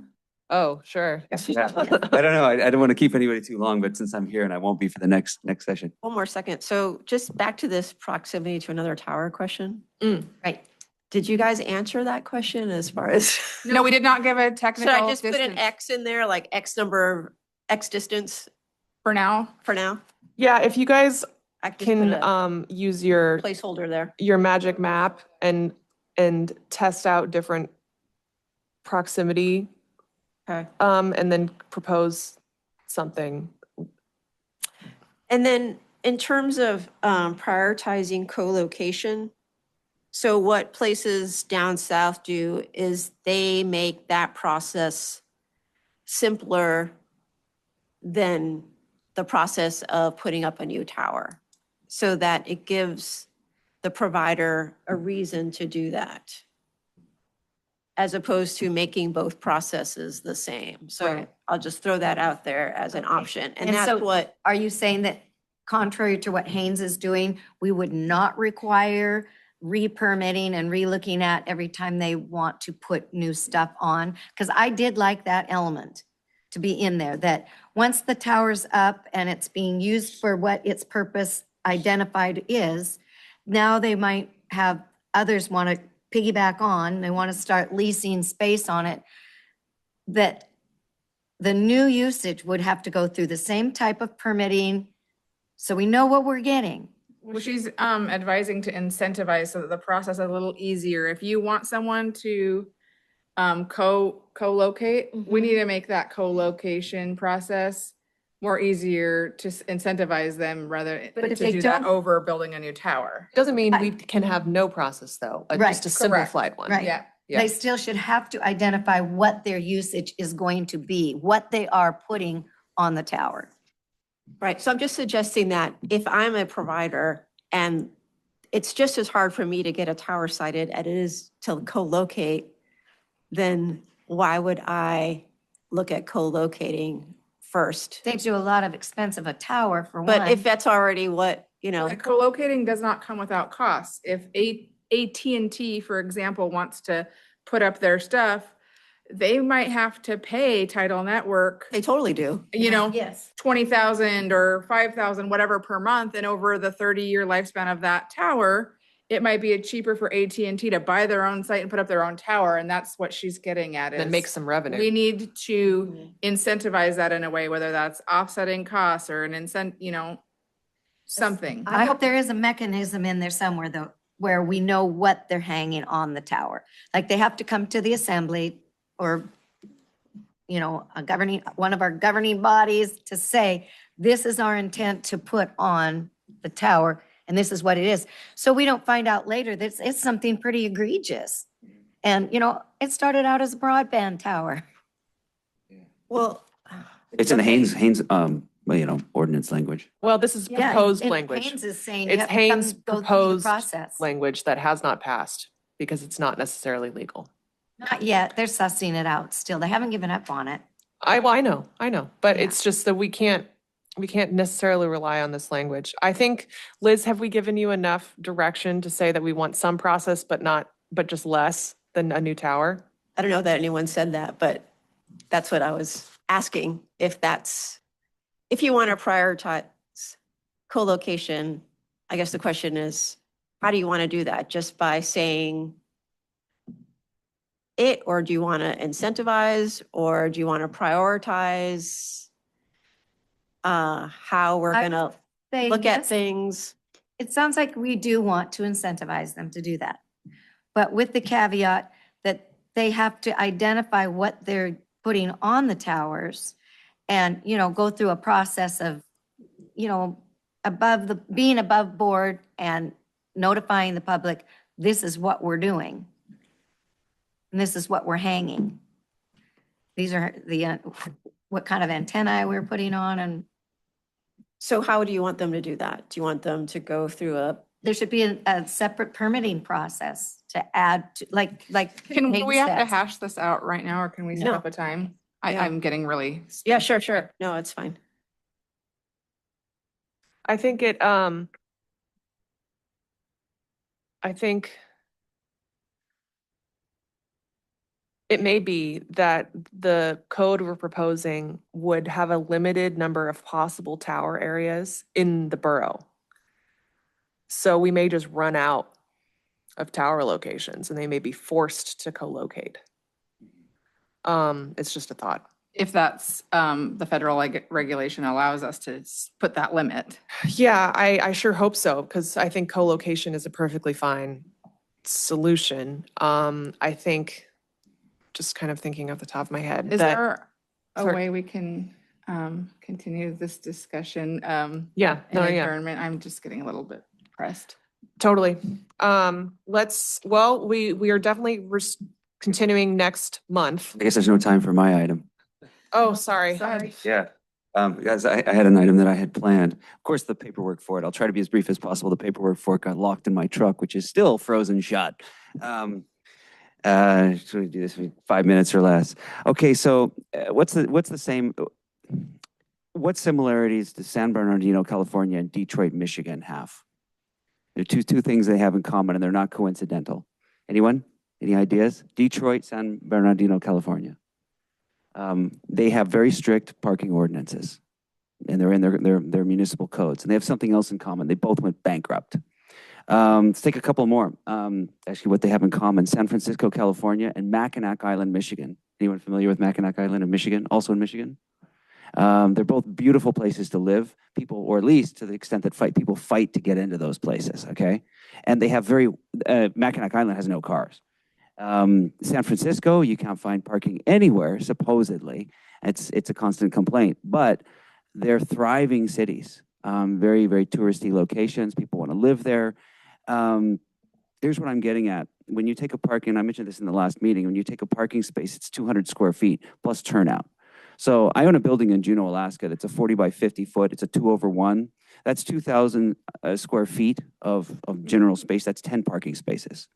Oh, sure. I don't know. I don't want to keep anybody too long, but since I'm here and I won't be for the next session. One more second. So just back to this proximity to another tower question. Right. Did you guys answer that question as far as? No, we did not give a Should technical I just put an distance X in there, like X number, X distance for now. for now? Yeah, if you guys, I can just can, put a use your placeholder there. magic map and test out different proximity, Okay. and then propose something. And then in terms of prioritizing co-location, so what places down south do is they make that process simpler than the process of putting up a new tower, so that it gives the provider a reason to do that, as opposed to making both processes the same. So Right. I'll just throw that out there as an Okay. option. And And that's so- what, Are you saying that contrary to what Haynes is doing, we would not require re-permitting and re-looking at every time they want to put new stuff on? Because I did like that element to be in there, that once the tower's up and it's being used for what its purpose identified is, now they might have others want to piggyback on, they want to start leasing space on it, that the new usage would have to go through the same type of permitting, so we know what we're getting. Well, she's advising to incentivize so that the process is a little easier. If you want someone to co-locate, we need to make that co-location process more easier to incentivize them rather But if to they do that don't- over building a new tower. Doesn't mean we can have no process though, Right, just a correct. simplified one. Right. Yeah. Yeah. They still should have to identify what their usage is going to be, what they are putting on the tower. right, so I'm just suggesting that if I'm a provider and it's just as hard for me to get a tower sited as it is to co-locate, then why would I look at co-locating first? Saves you a lot of expense of a tower for one. But if that's already what, Co-locating does not come without costs. If AT&T, for example, wants to put up their stuff, they might have to pay Tidal Network, they totally do. you know, Yes. 20,000 or 5,000, whatever per month. And over the 30-year lifespan of that tower, it might be cheaper for AT&T to buy their own site and put up their own tower. And that's what she's getting at. Then is make some revenue. We need to incentivize that in a way, whether that's offsetting costs or an something. I hope there is a mechanism in there somewhere though, where we know what they're hanging on the tower. Like they have to come to the assembly or, one of our governing bodies to say, this is our intent to put on the tower and this is what it is. So we don't find out later that it's something pretty egregious. And, it started out as a broadband tower. Well, It's in the Haynes, ordinance language. Well, this is Yeah, proposed and language. Haynes is saying you It's have to come Haynes go through the proposed process. language that has not passed because it's not necessarily legal. Not yet, they're sussing it out still. They haven't given up on it. I know, but Yeah. it's just that we can't necessarily rely on this language. I think, Liz, have we given you enough direction to say that we want some process, but just less than a new tower? I don't know that anyone said that, but that's what I was asking. If you want to prioritize co-location, I guess the question is, how do you want to do that? Just by saying it, or do you want to incentivize, or do you want to prioritize how we're I going to Say look at yes. things? It sounds like we do want to incentivize them to do that. But with the caveat that they have to identify what they're putting on the towers and, go through a process of, being above board and notifying the public, this is what we're doing. And this is what we're hanging. These are what kind of antennae we're putting on, and So how do you want them to do that? Do you want them to go through there should be a separate permitting process to add, to like. Can Haynes we have to says. hash this out right now, or can we set No. up a time? Yeah. I'm getting really. Yeah, sure. No, it's fine. I think it may be that the code we're proposing would have a limited number of possible tower areas in the borough. So we may just run out of tower locations and they may be forced to co-locate. It's just a thought. If that's, the federal regulation allows us to put that limit. Yeah, I sure hope so, because I think co-location is a perfectly fine solution. I think, just kind of thinking off the top of my head, Is that, there a sorry. way we can continue this discussion yeah, in no, yeah. adjournment? I'm just getting a little bit pressed. Totally. We are definitely continuing next month. I guess there's no time for my item. Oh, sorry. Sorry. Yeah. Guys, I had an item that I had planned. Of course, the paperwork for it, I'll try to be as brief as possible. The paperwork for it got locked in my truck, which is still frozen shut. Should we do this in 5 minutes or less? Okay, so what similarities does San Bernardino, California and Detroit, Michigan have? There are two things they have in common and they're not coincidental. Anyone? Any ideas? Detroit, San Bernardino, California. They have very strict parking ordinances and they're in their municipal codes, and they have something else in common. They both went bankrupt. Let's take a couple more. Actually, what they have in common: San Francisco, California, and Mackinac Island, Michigan. Anyone familiar with Mackinac Island in Michigan? Also in Michigan. They're both beautiful places to live. People, or at least to the extent that people fight to get into those places. Okay, and they have Mackinac Island has no cars. San Francisco, you can't find parking anywhere, supposedly. It's a constant complaint, but they're thriving cities, very, very touristy locations. People want to live there. Here's what I'm getting at. When you take a parking, I mentioned this in the last meeting, when you take a parking space, it's 200 square feet plus turnout. So I own a building in Juneau, Alaska, that's a 40 by 50 foot. It's a 2/1. That's 2,000 square feet of general space. That's 10 parking spaces.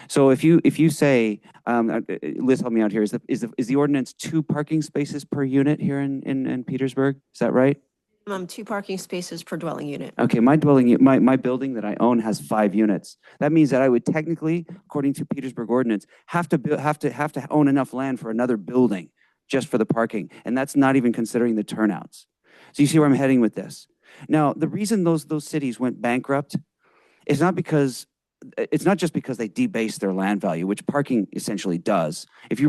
So if you say, Liz, help me out here. Is the ordinance 2 parking spaces per unit here in Petersburg? Is that right? 2 parking spaces per dwelling unit. Okay, my building that I own has 5 units. That means that I would technically, according to Petersburg ordinance, have to own enough land for another building just for the parking, and that's not even considering the turnouts. So you see where I'm heading with this. Now, the reason those cities went bankrupt is it's not just because they debased their land value, which parking essentially does. If you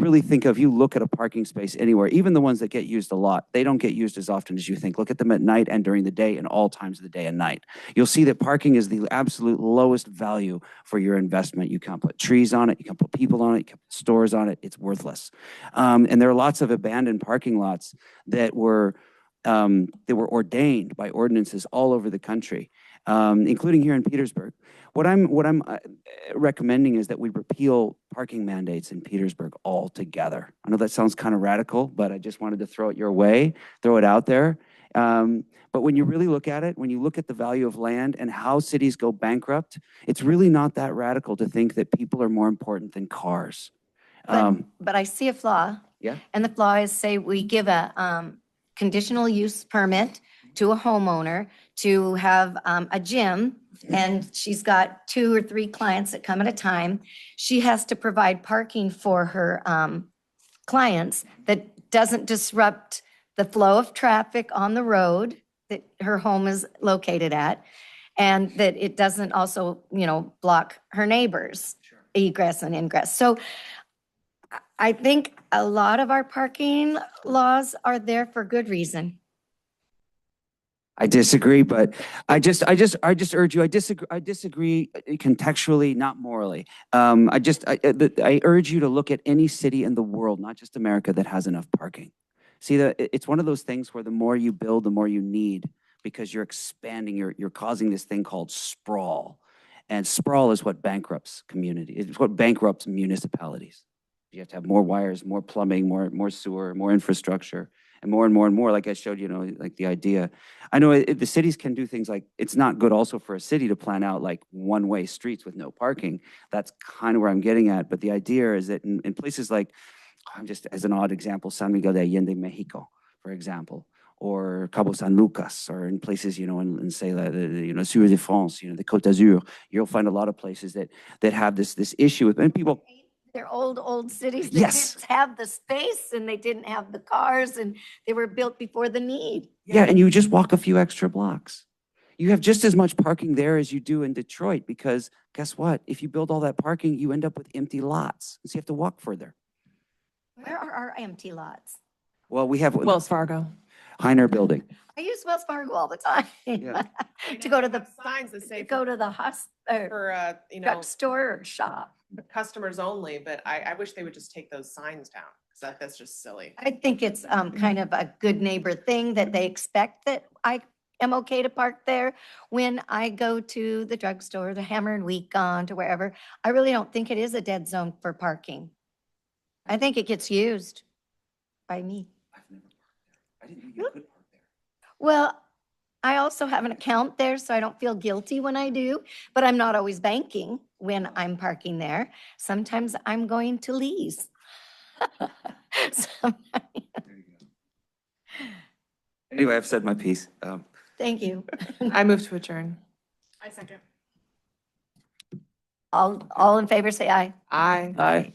look at a parking space anywhere, even the ones that get used a lot, they don't get used as often as you think. Look at them at night and during the day and all times of the day and night. You'll see that parking is the absolute lowest value for your investment. You can't put trees on it, you can't put people on it, you can't put stores on it, it's worthless. And there are lots of abandoned parking lots that were ordained by ordinances all over the country, including here in Petersburg. What I'm recommending is that we repeal parking mandates in Petersburg altogether. I know that sounds kind of radical, but I just wanted to throw it your way, throw it out there. But when you really look at it, when you look at the value of land and how cities go bankrupt, it's really not that radical to think that people are more important than cars. But I see a flaw. Yeah. And the flaw is, say, we give a conditional use permit to a homeowner to have a gym, and she's got 2 or 3 clients that come at a time. She has to provide parking for her clients that doesn't disrupt the flow of traffic on the road that her home is located at, and that it doesn't also, block her neighbors' egress and ingress. So I think a lot of our parking laws are there for good reason. I disagree, but I just urge you. I disagree contextually, not morally. I urge you to look at any city in the world, not just America, that has enough parking. See, it's one of those things where the more you build, the more you need, because you're expanding. You're causing this thing called sprawl, and sprawl is what bankrupts communities. It's what bankrupts municipalities. You have to have more wires, more plumbing, more sewer, more infrastructure, and more, like I showed you, like the idea. I know the cities can do things like, it's not good also for a city to plan out like one-way streets with no parking. That's kind of where I'm getting at. But the idea is that in places like, just as an odd example, San Miguel de Allende, Mexico, for example, or Cabo San Lucas, or in places, in say, Sur de France, the Côte d'Azur, you'll find a lot of places that have this issue with, and people. They're old cities that Yes. didn't have the space and they didn't have the cars and they were built before the need. Yeah, and you just walk a few extra blocks. You have just as much parking there as you do in Detroit, because guess what? If you build all that parking, you end up with empty lots. So you have to walk further. Where are our empty lots? Well, we have Wells Fargo. Heiner Building. I use Wells Fargo all the time. Yeah. To go to the, Signs that to say go to the hospital, for, drugstore or shop. customers only, but I wish they would just take those signs down, because that's just silly. I think it's kind of a good neighbor thing that they expect that I am okay to park there when I go to the drugstore, the Hammer and Wheat gone to wherever. I really don't think it is a dead zone for parking. I think it gets used by me. I've never parked there. I didn't know you could park there. Well, I also have an account there, so I don't feel guilty when I do, but I'm not always banking when I'm parking there. Sometimes I'm going to Lee's. So, There you go. Anyway, I've said my piece. thank you. I move to adjourn. I second. All in favor, say aye. Aye. Aye.